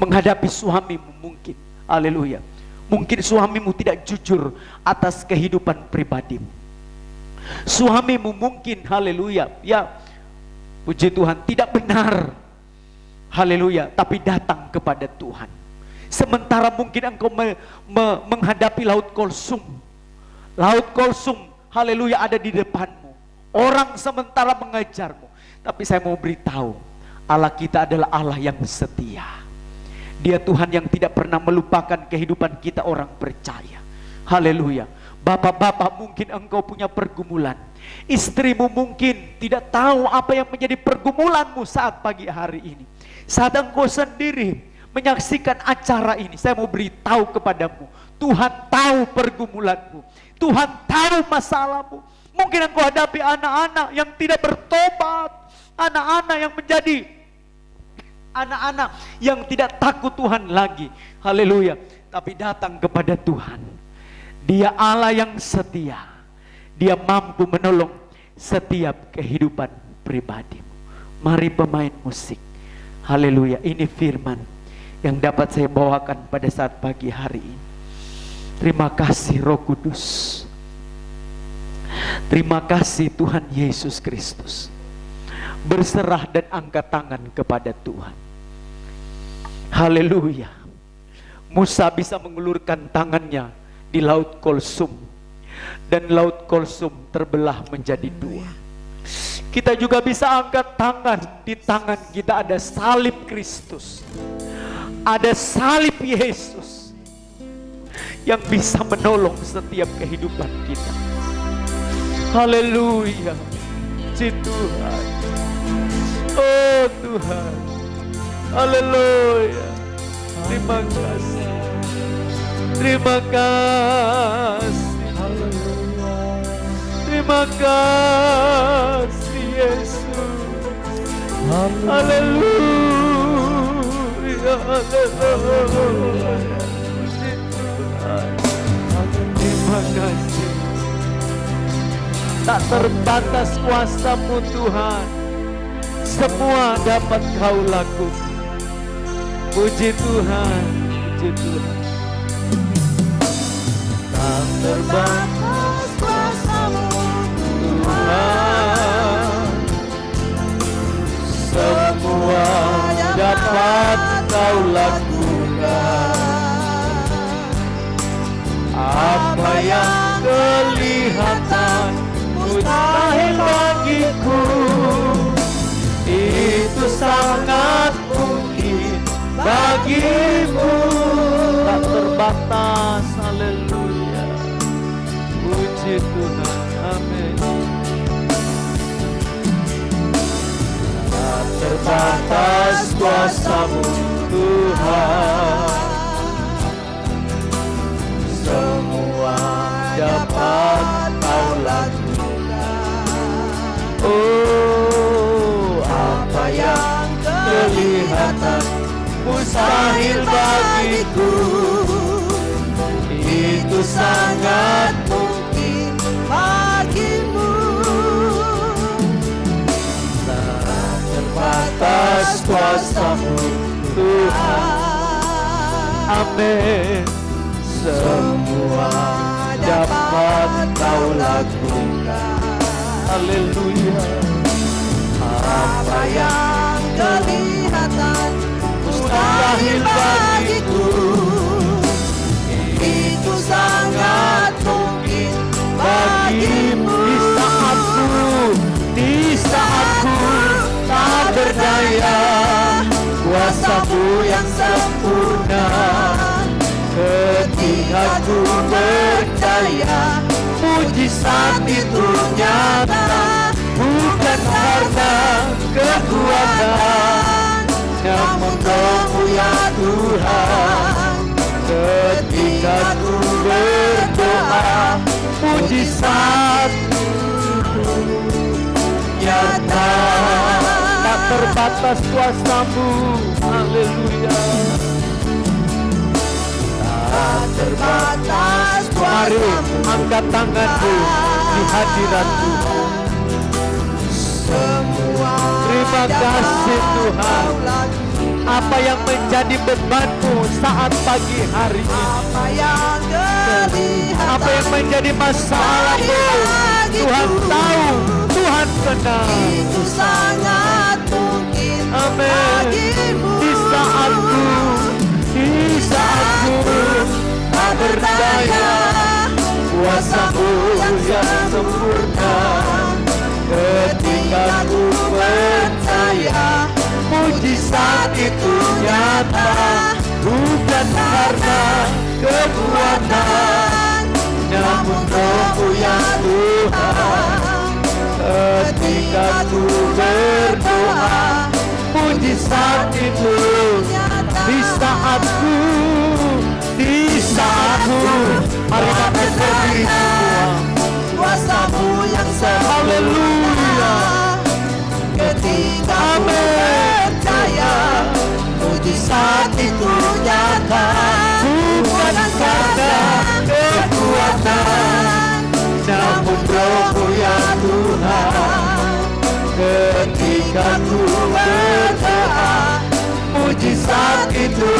[SPEAKER 5] menghadapi suamimu mungkin, haleluya. Mungkin suamimu tidak jujur atas kehidupan pribadimu. Suamimu mungkin, haleluya, ya, puji Tuhan, tidak benar, haleluya, tapi datang kepada Tuhan. Sementara mungkin engkau menghadapi laut Kolsum. Laut Kolsum, haleluya, ada di depanmu. Orang sementara mengejarmu. Tapi saya mau beritahu, Allah kita adalah Allah yang setia. Dia Tuhan yang tidak pernah melupakan kehidupan kita orang percaya. Haleluya. Bapak-bapak, mungkin engkau punya pergumulan. Istrimu mungkin tidak tahu apa yang menjadi pergumulanmu saat pagi hari ini. Saat engkau sendiri menyaksikan acara ini, saya mau beritahu kepadamu, Tuhan tahu pergumulanmu, Tuhan tahu masalahmu. Mungkin engkau hadapi anak-anak yang tidak bertobat, anak-anak yang menjadi anak-anak yang tidak takut Tuhan lagi, haleluya. Tapi datang kepada Tuhan. Dia Allah yang setia, Dia mampu menolong setiap kehidupan pribadimu. Mari pemain musik, haleluya, ini firman yang dapat saya bawakan pada saat pagi hari ini. Terima kasih Roh Kudus. Terima kasih Tuhan Yesus Kristus. Berserah dan angkat tangan kepada Tuhan. Haleluya. Musa bisa mengulurkan tangannya di laut Kolsum, dan laut Kolsum terbelah menjadi dua. Kita juga bisa angkat tangan, di tangan kita ada salib Kristus, ada salib Yesus yang bisa menolong setiap kehidupan kita. Haleluya, puji Tuhan. Oh Tuhan, haleluya. Terima kasih, terima kasih. Terima kasih Yesus. Haleluya, haleluya. Puji Tuhan. Terima kasih. Tak terbatas kuasa-Mu Tuhan, semua dapat Kau lakukan. Puji Tuhan, puji Tuhan. Tak terbatas kuasa-Mu Tuhan, semua dapat Kau lakukan. Apa yang kelihatan mustahil bagiku, itu sangat mungkin bagimu. Tak terbatas, haleluya. Puji Tuhan, amin. Tak terbatas kuasa-Mu Tuhan, semua dapat Kau lakukan. Oh, apa yang kelihatan mustahil bagiku, itu sangat mungkin bagimu. Tak terbatas kuasa-Mu Tuhan, amin. Semua dapat Kau lakukan. Haleluya.
[SPEAKER 4] Apa yang kelihatan mustahil bagiku, itu sangat mungkin bagimu.
[SPEAKER 5] Di saatku tak berdaya, kuasa-Mu yang sempurna. Ketika ku percaya, mujizat itu nyata, bukan karena kekuatan, namun Roh-Mu ya Tuhan. Ketika ku berdoa, mujizat itu nyata. Tak terbatas kuasa-Mu, haleluya. Tak terbatas kuasa-Mu. Mari angkat tanganmu di hadirat Tuhan. Terima kasih Tuhan. Apa yang menjadi bebanmu saat pagi hari ini, apa yang menjadi masalahmu, Tuhan tahu, Tuhan kenal.
[SPEAKER 4] Itu sangat mungkin
[SPEAKER 5] Amin. Di saatku tak berdaya, kuasa-Mu yang sempurna. Ketika ku percaya, mujizat itu nyata, bukan karena kekuatan, namun Roh-Mu ya Tuhan. Ketika ku berdoa, mujizat itu di saatku. Mari kita berdiri semua.
[SPEAKER 4] kuasa-Mu yang sempurna.
[SPEAKER 5] Haleluya.
[SPEAKER 4] Ketika ku
[SPEAKER 5] Amin.
[SPEAKER 4] percaya, mujizat itu nyata,
[SPEAKER 5] Bukan karena kekuatan, namun Roh-Mu ya Tuhan. Ketika ku berdoa, mujizat itu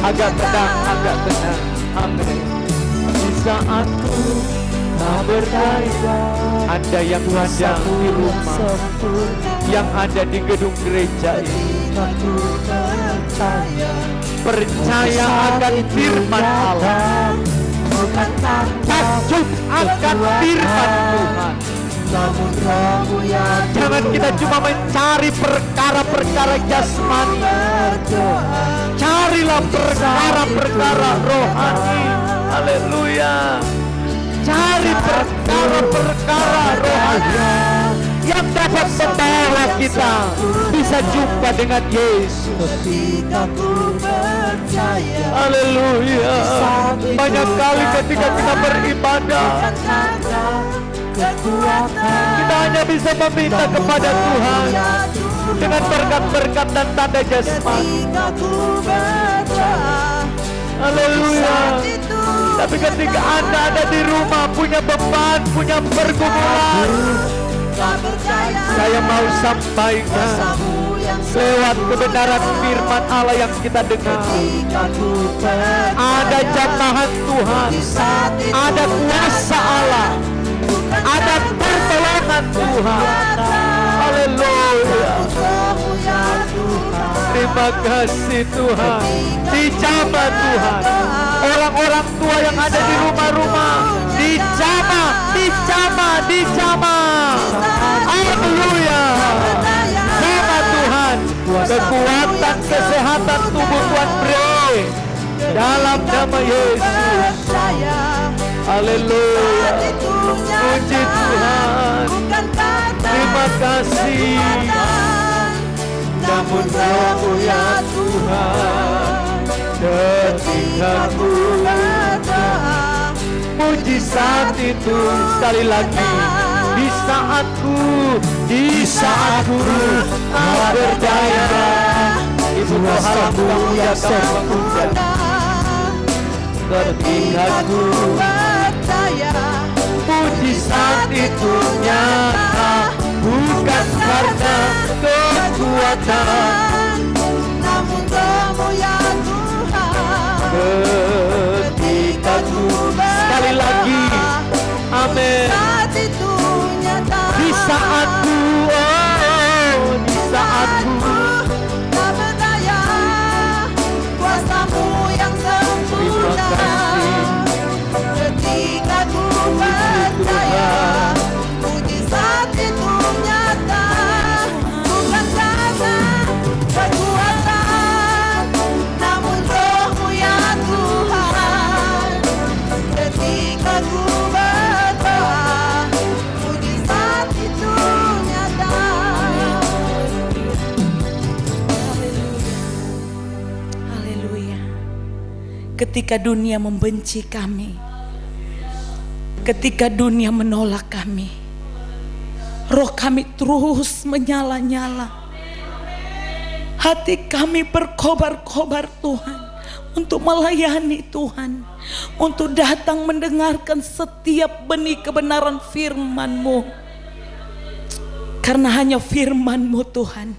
[SPEAKER 5] agak tenang. Amin. Di saatku tak berdaya, Anda yang ada di rumah, yang ada di gedung gereja ini, percaya akan firman Allah, takjub akan firman Tuhan. Jangan kita cuma mencari perkara-perkara jasmani, carilah perkara-perkara rohani. Haleluya. Cari perkara-perkara rohani yang dapat membawa kita bisa jumpa dengan Yesus.
[SPEAKER 4] ketika ku percaya.
[SPEAKER 5] Haleluya. Banyak kali ketika kita beribadah,
[SPEAKER 4] kekuatan.
[SPEAKER 5] Kita hanya bisa meminta kepada Tuhan dengan berkat-berkat dan tanda jasmani.
[SPEAKER 4] Ketika ku berdoa,
[SPEAKER 5] Haleluya.
[SPEAKER 4] saat itu
[SPEAKER 5] Tapi ketika Anda ada di rumah, punya beban, punya pergumulan,
[SPEAKER 4] tak percaya
[SPEAKER 5] saya mau sampaikan
[SPEAKER 4] kuasamu yang
[SPEAKER 5] lewat kebenaran firman Allah yang kita dengar.
[SPEAKER 4] ketika ku percaya.
[SPEAKER 5] Ada jamahan Tuhan,
[SPEAKER 4] Saat itu
[SPEAKER 5] ada kuasa Allah, ada pertolongan Tuhan. Haleluya.
[SPEAKER 4] Kamu ya Tuhan.
[SPEAKER 5] Terima kasih Tuhan. Dijamah Tuhan. Orang-orang tua yang ada di rumah-rumah, dijamah, dijamah, dijamah. Haleluya. Sama Tuhan. Kekuatan kesehatan tubuh Tuhan beri dalam nama Yesus.
[SPEAKER 4] Percaya
[SPEAKER 5] Haleluya. Puji Tuhan.
[SPEAKER 4] bukan kata
[SPEAKER 5] Terima kasih. Namun Rohmu ya Tuhan, ketika ku
[SPEAKER 4] berdoa,
[SPEAKER 5] mujizat itu sekali lagi di saatku tak berdaya, Ibu Tuhanmu yang sempurna. Ketika ku
[SPEAKER 4] percaya
[SPEAKER 5] mujizat itu nyata, bukan karena kekuatan.
[SPEAKER 4] namun Kamu ya Tuhan.
[SPEAKER 5] Ketika ku sekali lagi, amin.
[SPEAKER 4] Saat itu nyata
[SPEAKER 5] Di saatku, oh, di saatku.
[SPEAKER 4] tak berdaya kuasamu yang sempurna. Ketika ku percaya mujizat itu nyata, bukan karena kekuatan, namun Rohmu ya Tuhan. Ketika ku berdoa, mujizat itu nyata.
[SPEAKER 6] Haleluya. Ketika dunia membenci kami, ketika dunia menolak kami, roh kami terus menyala-nyala. Hati kami berkobar-kobar Tuhan, untuk melayani Tuhan, untuk datang mendengarkan setiap benih kebenaran firman-Mu. Karena hanya firman-Mu Tuhan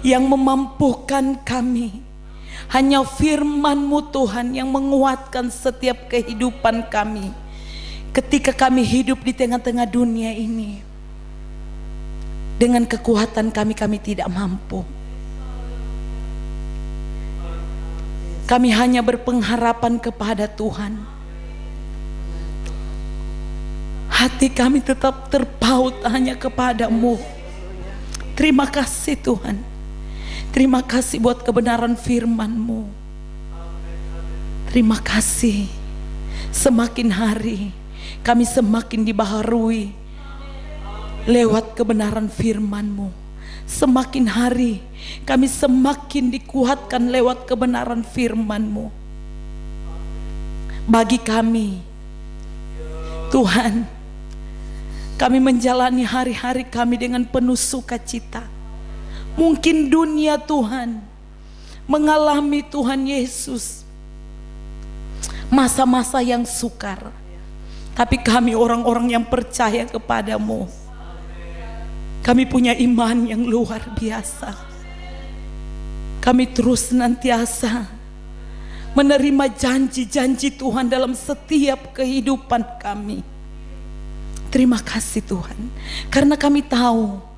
[SPEAKER 6] yang memampukan kami. Hanya firman-Mu Tuhan yang menguatkan setiap kehidupan kami. Ketika kami hidup di tengah-tengah dunia ini, dengan kekuatan kami tidak mampu. Kami hanya berpengharapan kepada Tuhan. Hati kami tetap terpaut hanya kepadamu. Terima kasih Tuhan. Terima kasih buat kebenaran firman-Mu. Terima kasih. Semakin hari kami semakin dibaharui lewat kebenaran firman-Mu. Semakin hari kami semakin dikuatkan lewat kebenaran firman-Mu. Bagi kami, Tuhan, kami menjalani hari-hari kami dengan penuh sukacita. Mungkin dunia Tuhan mengalami Tuhan Yesus masa-masa yang sukar, tapi kami orang-orang yang percaya kepadamu, kami punya iman yang luar biasa. Kami terus senantiasa menerima janji-janji Tuhan dalam setiap kehidupan kami. Terima kasih Tuhan, karena kami tahu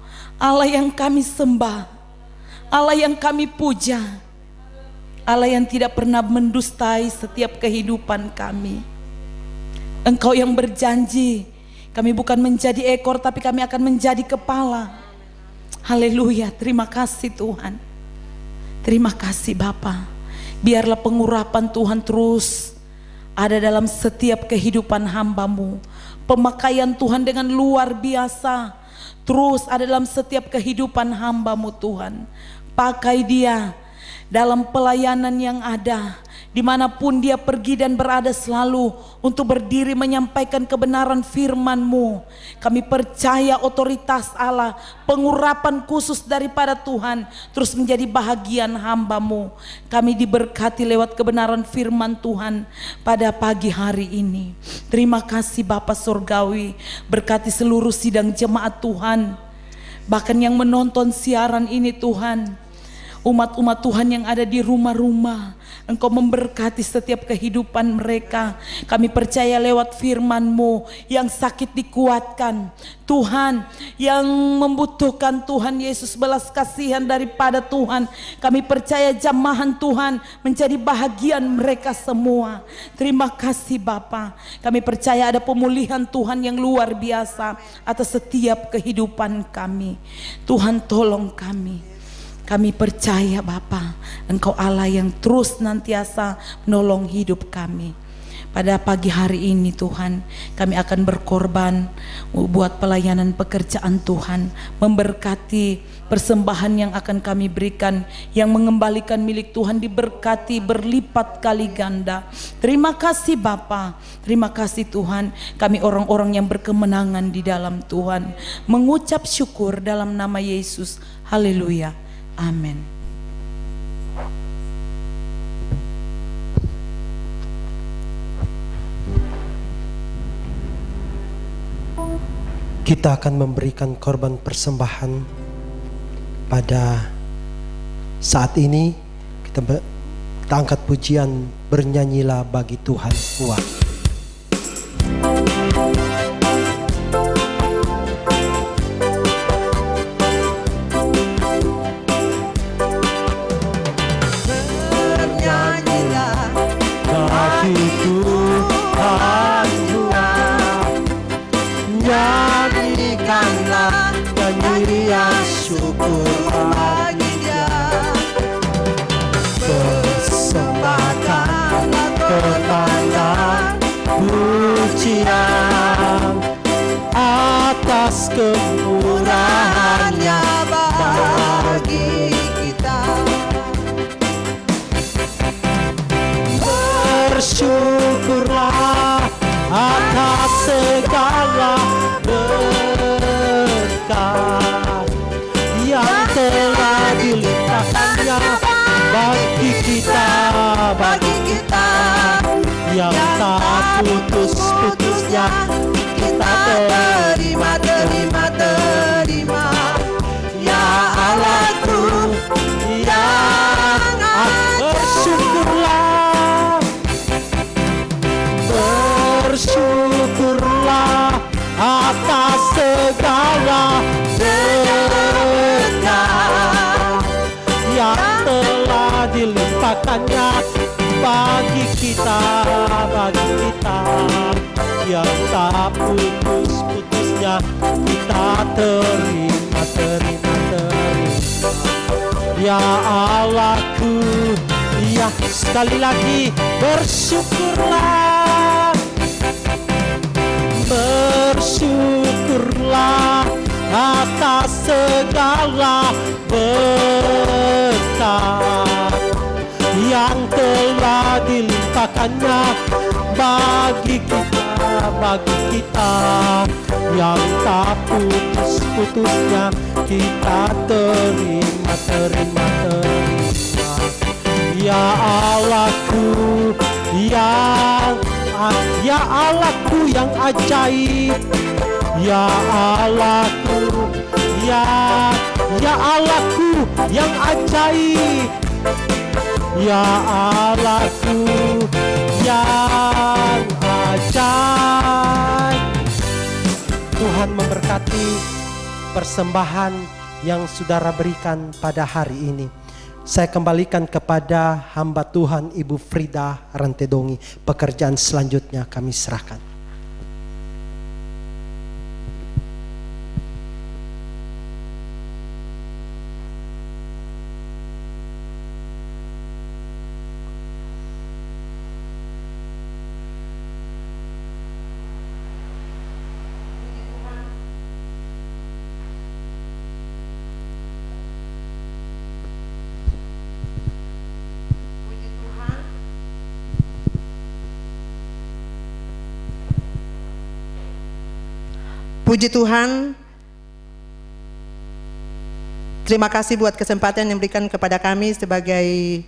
[SPEAKER 6] Allah yang kami sembah, Allah yang kami puja, Allah yang tidak pernah mendustai setiap kehidupan kami. Engkau yang berjanji, kami bukan menjadi ekor tapi kami akan menjadi kepala. Haleluya, terima kasih Tuhan. Terima kasih Bapa. Biarlah pengurapan Tuhan terus ada dalam setiap kehidupan hamba-Mu. Pemakaian Tuhan dengan luar biasa terus ada dalam setiap kehidupan hamba-Mu Tuhan. Pakai dia dalam pelayanan yang ada,
[SPEAKER 3] dimanapun dia pergi dan berada selalu untuk berdiri menyampaikan kebenaran firman-Mu. Kami percaya otoritas Allah, pengurapan khusus daripada Tuhan terus menjadi bahagian hamba-Mu. Kami diberkati lewat kebenaran firman Tuhan pada pagi hari ini. Terima kasih Bapa Surgawi, berkati seluruh sidang jemaat Tuhan, bahkan yang menonton siaran ini Tuhan. Umat-umat Tuhan yang ada di rumah-rumah, Engkau memberkati setiap kehidupan mereka. Kami percaya lewat firman-Mu, yang sakit dikuatkan, Tuhan, yang membutuhkan Tuhan Yesus belas kasihan daripada Tuhan. Kami percaya jamahan Tuhan menjadi bahagian mereka semua. Terima kasih Bapa. Kami percaya ada pemulihan Tuhan yang luar biasa atas setiap kehidupan kami. Tuhan tolong kami. Kami percaya Bapa, Engkau Allah yang terus nantiasa menolong hidup kami. Pada pagi hari ini Tuhan, kami akan berkorban buat pelayanan pekerjaan Tuhan, memberkati persembahan yang akan kami berikan, yang mengembalikan milik Tuhan diberkati berlipat kali ganda. Terima kasih Bapa, terima kasih Tuhan. Kami orang-orang yang berkemenangan di dalam Tuhan, mengucap syukur dalam nama Yesus. Haleluya. Amin.
[SPEAKER 1] Kita akan memberikan korban persembahan pada saat ini. Kita angkat pujian, bernyanyilah bagi Tuhan kuat.
[SPEAKER 4] Atas kemurahannya bagi kita, bersyukurlah atas segala berkat yang telah dilimpahkannya bagi kita, yang tak putus-putusnya kita terima. Ya Allahku, yang bersyukurlah atas segala berkat yang telah dilimpahkannya bagi kita, yang tak putus-putusnya kita terima. Ya Allahku, ya sekali lagi bersyukurlah atas segala berkat yang telah dilimpahkannya bagi kita, yang tak putus-putusnya kita terima. Ya Allahku, ya Allahku yang ajaib, ya Allahku, ya Allahku yang ajaib, ya Allahku yang ajaib. Tuhan memberkati persembahan yang saudara berikan pada hari ini. Saya kembalikan kepada hamba Tuhan Ibu Frida Rantedongi. Pekerjaan selanjutnya kami serahkan.
[SPEAKER 7] Puji Tuhan. Terima kasih buat kesempatan yang diberikan kepada kami sebagai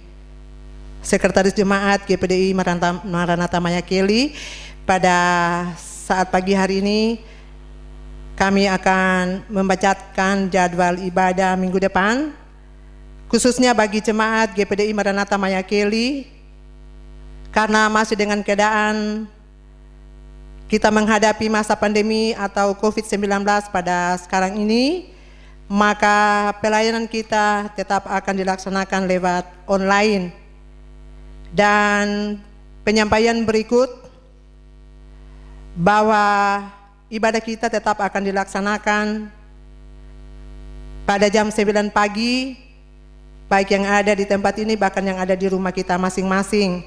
[SPEAKER 7] Sekretaris Jemaat GPDI Maranatha Mayakeli. Pada saat pagi hari ini kami akan membacakan jadwal ibadah minggu depan, khususnya bagi jemaat GPDI Maranatha Mayakeli, karena masih dengan keadaan kita menghadapi masa pandemi atau COVID-19 pada sekarang ini, maka pelayanan kita tetap akan dilaksanakan lewat online. Dan penyampaian berikut bahwa ibadah kita tetap akan dilaksanakan pada jam 9 pagi, baik yang ada di tempat ini bahkan yang ada di rumah kita masing-masing.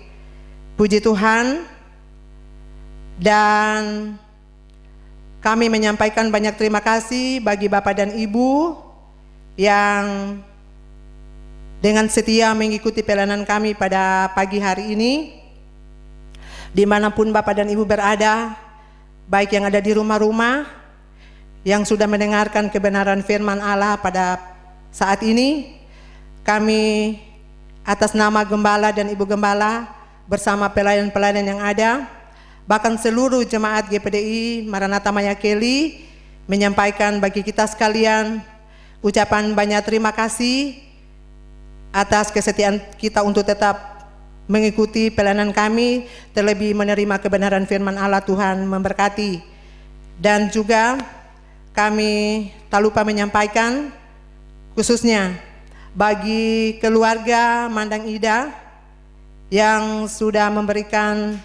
[SPEAKER 7] Puji Tuhan. Dan kami menyampaikan banyak terima kasih bagi Bapak dan Ibu yang dengan setia mengikuti pelayanan kami pada pagi hari ini. Dimanapun Bapak dan Ibu berada, baik yang ada di rumah-rumah, yang sudah mendengarkan kebenaran firman Allah pada saat ini, kami atas nama Gembala dan Ibu Gembala bersama pelayan-pelayan yang ada, bahkan seluruh jemaat GPDI Maranatha Mayakeli, menyampaikan bagi kita sekalian ucapan banyak terima kasih atas kesetiaan kita untuk tetap mengikuti pelayanan kami, terlebih menerima kebenaran firman Allah. Tuhan memberkati. Dan juga kami tak lupa menyampaikan khususnya bagi keluarga Mandang Ida yang sudah memberikan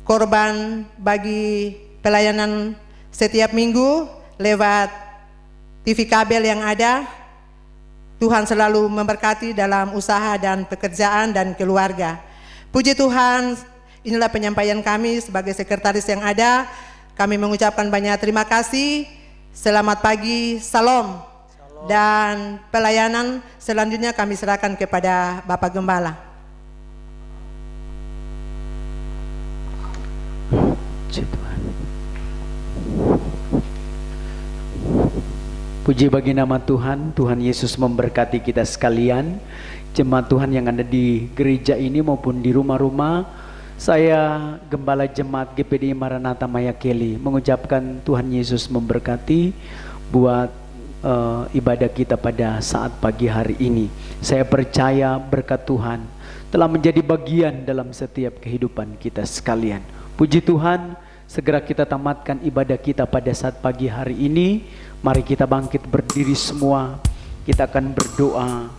[SPEAKER 7] korban bagi pelayanan setiap minggu lewat TV kabel yang ada. Tuhan selalu memberkati dalam usaha dan pekerjaan dan keluarga. Puji Tuhan, inilah penyampaian kami sebagai sekretaris yang ada. Kami mengucapkan banyak terima kasih. Selamat pagi, salam. Dan pelayanan selanjutnya kami serahkan kepada Bapak Gembala.
[SPEAKER 5] Puji Tuhan. Puji bagi nama Tuhan. Tuhan Yesus memberkati kita sekalian, jemaat Tuhan yang ada di gereja ini maupun di rumah-rumah. Saya Gembala Jemaat GPDI Maranatha Mayakeli mengucapkan Tuhan Yesus memberkati buat ibadah kita pada saat pagi hari ini. Saya percaya berkat Tuhan telah menjadi bagian dalam setiap kehidupan kita sekalian. Puji Tuhan, segera kita tamatkan ibadah kita pada saat pagi hari ini. Mari kita bangkit berdiri semua. Kita akan berdoa.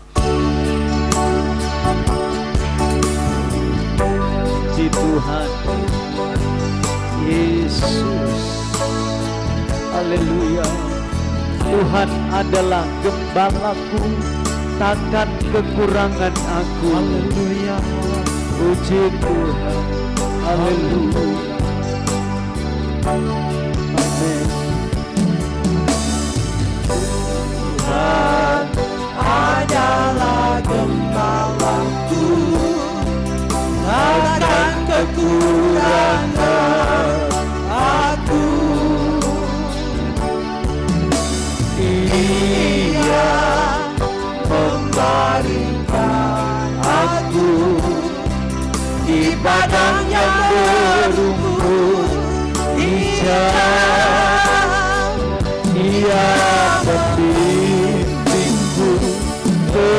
[SPEAKER 5] Puji Tuhan Yesus. Haleluya. Tuhan adalah gembalaku, takkan kekurangan aku. Haleluya. Puji Tuhan. Haleluya. Amin. Tuhan adalah gembalaku, takkan kekurangan aku. Dia membaringkan aku di padang yang berumput hijau. Dia membimbingku ke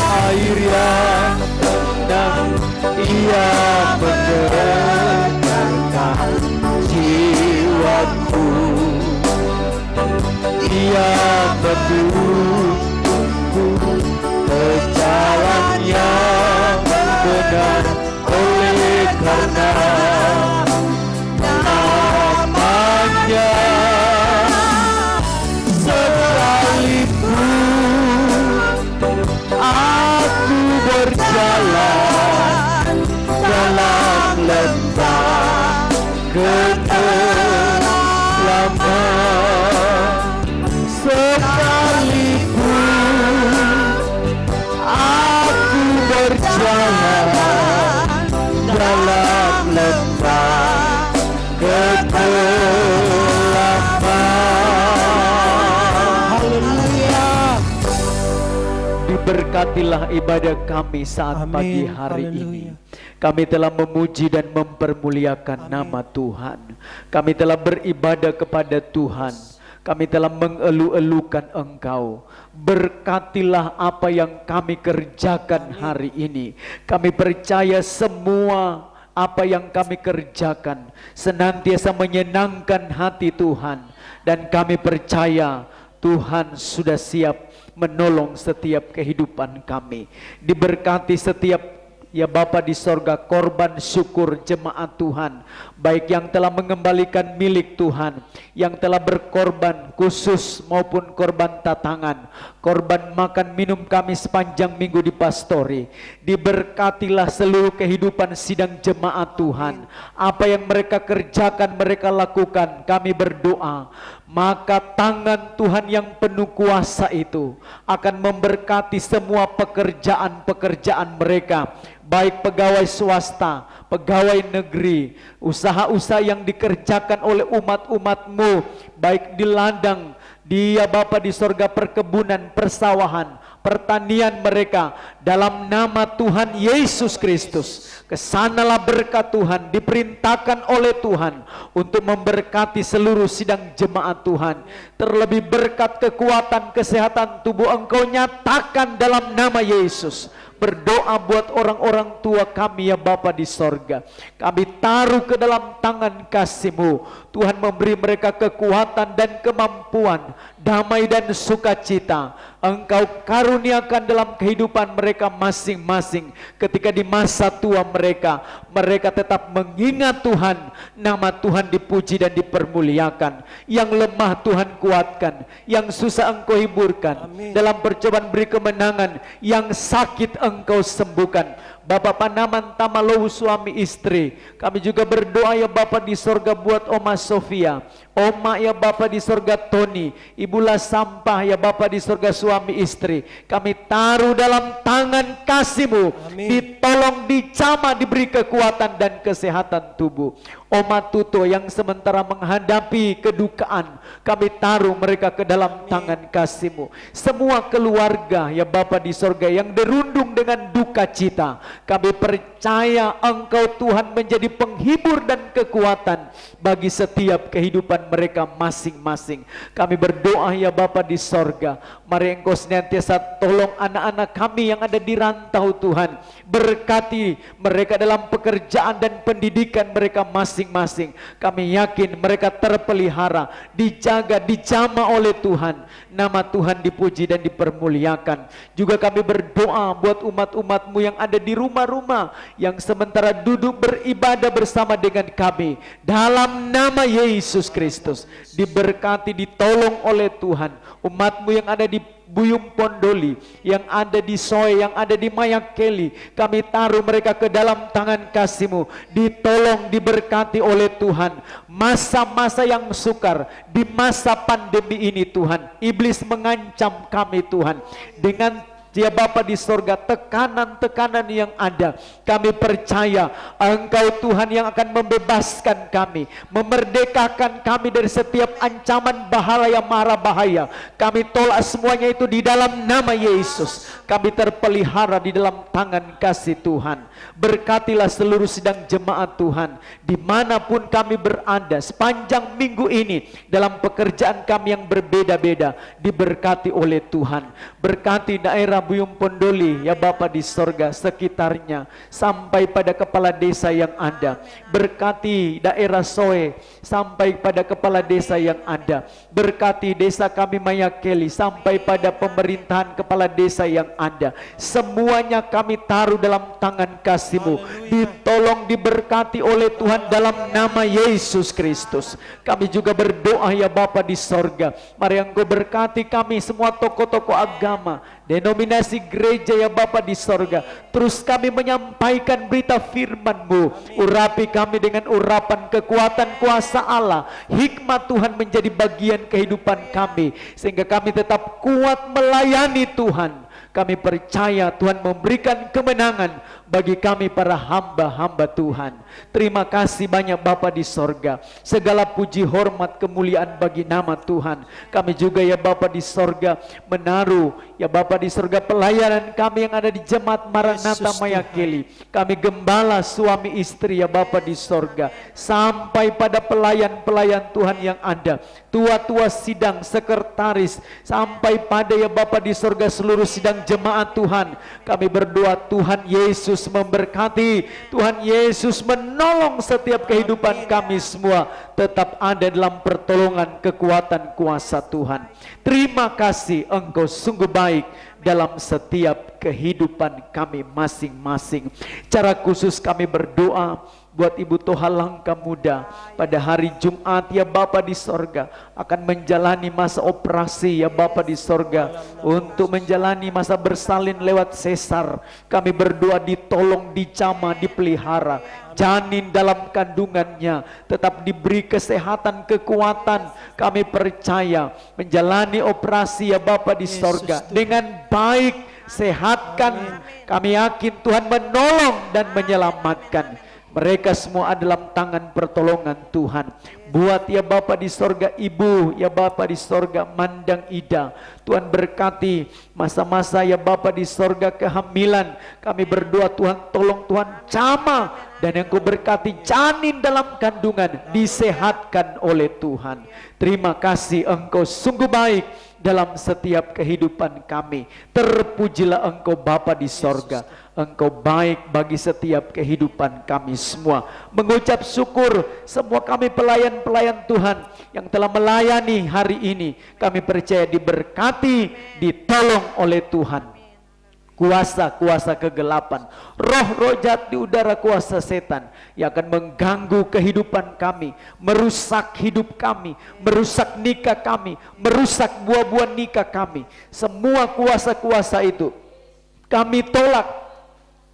[SPEAKER 5] air yang tenang. Ia menenangkan jiwaku. Dia menuntunku ke jalan yang benar, oleh karena namanya. Sekalipun aku berjalan dalam lembah kegelapan, sekalipun Berkatilah ibadah kami saat
[SPEAKER 1] Amin.
[SPEAKER 5] pagi hari
[SPEAKER 1] Haleluya.
[SPEAKER 5] ini. Kami telah memuji dan mempermuliakan nama Tuhan. Kami telah beribadah kepada Tuhan. Kami telah mengelu-elukan Engkau. Berkatilah apa yang kami kerjakan hari ini. Kami percaya semua apa yang kami kerjakan senantiasa menyenangkan hati Tuhan. Dan kami percaya Tuhan sudah siap menolong setiap kehidupan kami. Diberkati setiap ya Bapa di sorga korban syukur jemaat Tuhan, baik yang telah mengembalikan milik Tuhan, yang telah berkorban khusus maupun korban tatangan, korban makan minum kami sepanjang minggu di pastori. Diberkatilah seluruh kehidupan sidang jemaat Tuhan. Apa yang mereka kerjakan, mereka lakukan, kami berdoa maka tangan Tuhan yang penuh kuasa itu akan memberkati semua pekerjaan-pekerjaan mereka, baik pegawai swasta, pegawai negeri, usaha-usaha yang dikerjakan oleh umat-umat-Mu, baik di ladang, di ya Bapa di sorga, perkebunan, persawahan, pertanian mereka, dalam nama Tuhan Yesus Kristus. Kesanalah berkat Tuhan, diperintahkan oleh Tuhan untuk memberkati seluruh sidang jemaat Tuhan. Terlebih berkat kekuatan kesehatan tubuh Engkau nyatakan dalam nama Yesus. Berdoa buat orang-orang tua kami ya Bapa di sorga. Kami taruh ke dalam tangan kasih-Mu. Tuhan memberi mereka kekuatan dan kemampuan, damai dan sukacita. Engkau karuniakan dalam kehidupan mereka masing-masing. Ketika di masa tua mereka tetap mengingat Tuhan. Nama Tuhan dipuji dan dipermuliakan. Yang lemah Tuhan kuatkan, yang susah Engkau hiburkan.
[SPEAKER 1] Amin.
[SPEAKER 5] Dalam percobaan beri kemenangan, yang sakit Engkau sembuhkan. Bapak Panaman Tamalow suami istri, kami juga berdoa ya Bapak di sorga buat Oma Sofia, Oma ya Bapak di sorga Tony, Ibulah Sampah ya Bapak di sorga suami istri. Kami taruh dalam tangan kasih-Mu.
[SPEAKER 1] Amin.
[SPEAKER 5] Ditolong, dicama, diberi kekuatan dan kesehatan tubuh. Oma Tuto yang sementara menghadapi kedukaan, kami taruh mereka ke dalam tangan kasih-Mu. Semua keluarga ya Bapa di sorga yang derundung dengan duka cita, kami percaya Engkau Tuhan menjadi penghibur dan kekuatan bagi setiap kehidupan mereka masing-masing. Kami berdoa ya Bapa di sorga, mari Engkau senantiasa tolong anak-anak kami yang ada di rantau Tuhan. Berkati mereka dalam pekerjaan dan pendidikan mereka masing-masing. Kami yakin mereka terpelihara, dijaga, dijama oleh Tuhan. Nama Tuhan dipuji dan dipermuliakan. Juga kami berdoa buat umat-umat-Mu yang ada di rumah-rumah, yang sementara duduk beribadah bersama dengan kami. Dalam nama Yesus Kristus, diberkati, ditolong oleh Tuhan. Umat-Mu yang ada di Buyung Pondoli, yang ada di Soe, yang ada di Mayakeli, kami taruh mereka ke dalam tangan kasih-Mu. Ditolong, diberkati oleh Tuhan. Masa-masa yang sukar, di masa pandemi ini Tuhan, iblis mengancam kami Tuhan dengan ya Bapa di sorga, tekanan-tekanan yang ada, kami percaya Engkau Tuhan yang akan membebaskan kami, memerdekakan kami dari setiap ancaman bahaya, mara bahaya. Kami tolak semuanya itu di dalam nama Yesus. Kami terpelihara di dalam tangan kasih Tuhan. Berkatilah seluruh sidang jemaat Tuhan, dimanapun kami berada sepanjang minggu ini, dalam pekerjaan kami yang berbeda-beda, diberkati oleh Tuhan. Berkati daerah Buyung Pondoli ya Bapa di sorga, sekitarnya, sampai pada kepala desa yang ada. Berkati daerah Soe sampai pada kepala desa yang ada. Berkati desa kami Mayakeli sampai pada pemerintahan kepala desa yang ada. Semuanya kami taruh dalam tangan kasih-Mu. Ditolong, diberkati oleh Tuhan dalam nama Yesus Kristus. Kami juga berdoa ya Bapa di sorga, mari Engkau berkati kami semua tokoh-tokoh agama, denominasi gereja ya Bapa di sorga. Terus kami menyampaikan berita firman-Mu. Urapi kami dengan urapan kekuatan kuasa Allah. Hikmat Tuhan menjadi bagian kehidupan kami, sehingga kami tetap kuat melayani Tuhan. Kami percaya Tuhan memberikan kemenangan bagi kami para hamba-hamba Tuhan. Terima kasih banyak Bapa di sorga. Segala puji, hormat, kemuliaan bagi nama Tuhan. Kami juga ya Bapa di sorga menaruh ya Bapa di sorga pelayanan kami yang ada di Jemaat Maranatha Mayakeli. Kami gembala suami istri ya Bapa di sorga. Sampai pada pelayan-pelayan Tuhan yang ada. Tua-tua sidang, sekretaris, sampai pada ya Bapa di sorga seluruh sidang jemaat Tuhan. Kami berdoa Tuhan Yesus memberkati, Tuhan Yesus menolong setiap kehidupan kami semua tetap ada dalam pertolongan kekuatan kuasa Tuhan. Terima kasih Engkau sungguh baik dalam setiap kehidupan kami masing-masing. Cara khusus kami berdoa buat Ibu Toha Langkah Muda pada hari Jumat ya Bapa di sorga akan menjalani masa operasi ya Bapa di sorga untuk menjalani masa bersalin lewat sesar. Kami berdoa ditolong, dijamah, dipelihara, janin dalam kandungannya tetap diberi kesehatan, kekuatan. Kami percaya menjalani operasi ya Bapa di sorga dengan baik, sehatkan. Kami yakin Tuhan menolong dan menyelamatkan. Mereka semua adalah tangan pertolongan Tuhan. Buat ya Bapa di sorga, Ibu ya Bapa di sorga Mandang Ida, Tuhan berkati masa-masa ya Bapa di sorga kehamilan. Kami berdoa Tuhan tolong, Tuhan jamah, dan yang Kau berkati janin dalam kandungan disehatkan oleh Tuhan. Terima kasih Engkau sungguh baik dalam setiap kehidupan kami. Terpujilah Engkau Bapa di sorga. Engkau baik bagi setiap kehidupan kami semua. Mengucap syukur semua kami pelayan-pelayan Tuhan yang telah melayani hari ini. Kami percaya diberkati, ditolong oleh Tuhan. Kuasa-kuasa kegelapan, roh-roh jahat di udara, kuasa setan yang akan mengganggu kehidupan kami, merusak hidup kami, merusak nikah kami, merusak buah-buah nikah kami. Semua kuasa-kuasa itu kami tolak,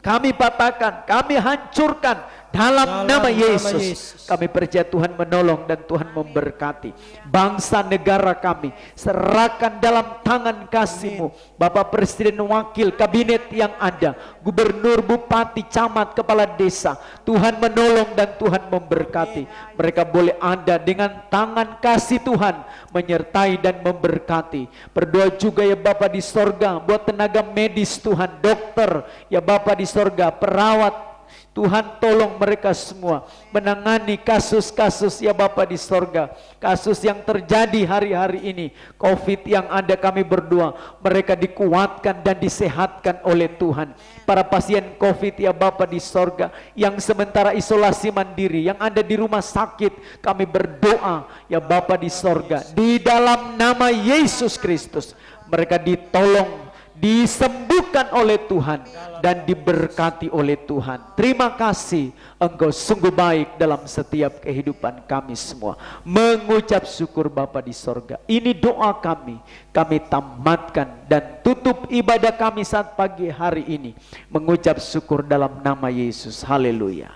[SPEAKER 5] kami patahkan, kami hancurkan dalam nama Yesus. Kami percaya Tuhan menolong dan Tuhan memberkati. Bangsa negara kami serahkan dalam tangan kasih-Mu. Bapak Presiden, Wakil, Kabinet yang ada, Gubernur, Bupati, Camat, Kepala Desa, Tuhan menolong dan Tuhan memberkati. Mereka boleh ada dengan tangan kasih Tuhan menyertai dan memberkati. Berdoa juga ya Bapa di sorga buat tenaga medis Tuhan, dokter ya Bapa di sorga, perawat. Tuhan tolong mereka semua menangani kasus-kasus ya Bapa di sorga, kasus yang terjadi hari-hari ini, COVID yang ada. Kami berdoa mereka dikuatkan dan disehatkan oleh Tuhan. Para pasien COVID ya Bapa di sorga yang sementara isolasi mandiri, yang ada di rumah sakit, kami berdoa ya Bapa di sorga, di dalam nama Yesus Kristus mereka ditolong, disembuhkan oleh Tuhan dan diberkati oleh Tuhan. Terima kasih Engkau sungguh baik dalam setiap kehidupan kami semua. Mengucap syukur Bapa di sorga. Ini doa kami tamatkan dan tutup ibadah kami saat pagi hari ini. Mengucap syukur dalam nama Yesus. Haleluya.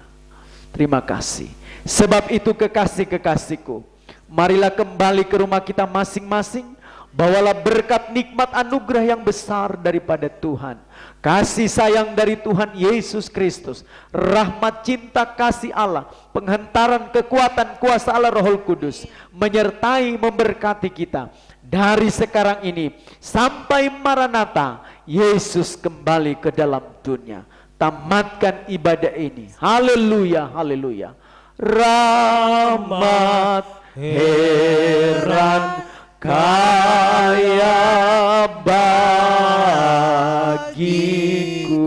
[SPEAKER 5] Terima kasih. Sebab itu kekasih-kekasihku, marilah kembali ke rumah kita masing-masing. Bawalah berkat nikmat anugerah yang besar daripada Tuhan, kasih sayang dari Tuhan Yesus Kristus, rahmat cinta kasih Allah, penghantaran kekuatan kuasa Allah Roh Kudus menyertai memberkati kita dari sekarang ini sampai Maranatha Yesus kembali ke dalam dunia. Tamatkan ibadah ini. Haleluya, haleluya. Rahmat heran kaya bagiku.